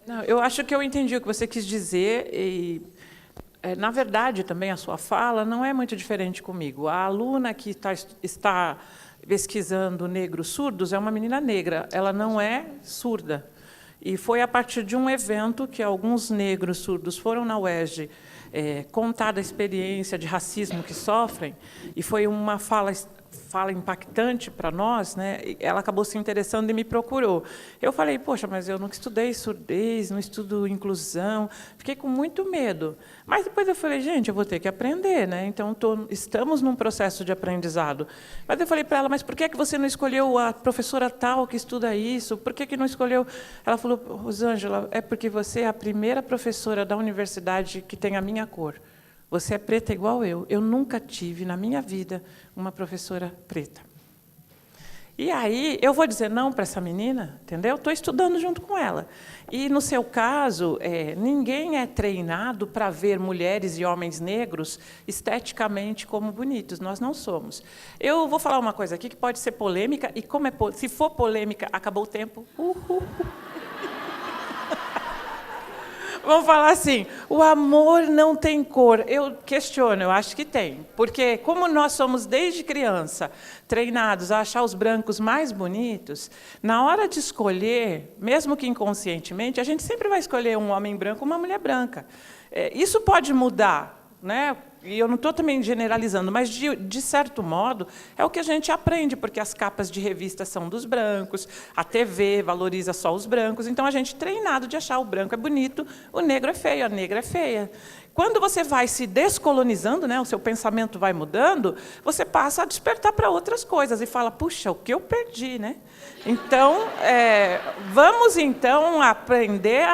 Não, eu acho que eu entendi o que você quis dizer e, na verdade, também a sua fala não é muito diferente comigo. A aluna que está pesquisando negros surdos é uma menina negra, ela não é surda. E foi a partir de um evento que alguns negros surdos foram na UERJ contar da experiência de racismo que sofrem, e foi uma fala impactante para nós, né? Ela acabou se interessando e me procurou. Eu falei, poxa, mas eu nunca estudei surdez, não estudo inclusão, fiquei com muito medo. Mas depois eu falei, gente, eu vou ter que aprender, né? Então, estamos num processo de aprendizado. Mas eu falei para ela, mas por que você não escolheu a professora tal que estuda isso? Por que não escolheu? Ela falou, Rosângela, é porque você é a primeira professora da universidade que tem a minha cor. Você é preta igual eu. Eu nunca tive, na minha vida, uma professora preta. E aí, eu vou dizer não para essa menina, entendeu? Estou estudando junto com ela. E, no seu caso, ninguém é treinado para ver mulheres e homens negros esteticamente como bonitos. Nós não somos. Eu vou falar uma coisa aqui que pode ser polêmica, e se for polêmica, acabou o tempo. Vamos falar assim, o amor não tem cor. Eu questiono, eu acho que tem. Porque, como nós somos, desde criança, treinados a achar os brancos mais bonitos, na hora de escolher, mesmo que inconscientemente, a gente sempre vai escolher um homem branco ou uma mulher branca. Isso pode mudar, né? E eu não estou também generalizando, mas, de certo modo, é o que a gente aprende, porque as capas de revista são dos brancos, a TV valoriza só os brancos, então a gente é treinado de achar o branco é bonito, o negro é feio, a negra é feia. Quando você vai se descolonizando, né, o seu pensamento vai mudando, você passa a despertar para outras coisas e fala, puxa, o que eu perdi, né? Então, vamos, então, aprender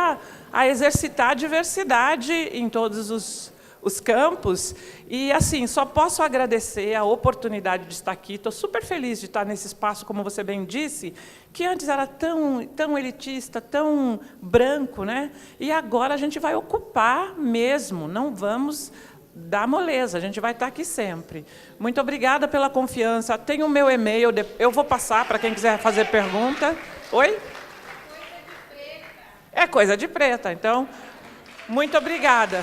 a exercitar a diversidade em todos os campos, e assim, só posso agradecer a oportunidade de estar aqui, estou super feliz de estar nesse espaço, como você bem disse, que antes era tão elitista, tão branco, né? E agora a gente vai ocupar mesmo, não vamos dar moleza, a gente vai estar aqui sempre. Muito obrigada pela confiança, tem o meu e-mail, eu vou passar para quem quiser fazer pergunta. Oi? É coisa de preta, então, muito obrigada.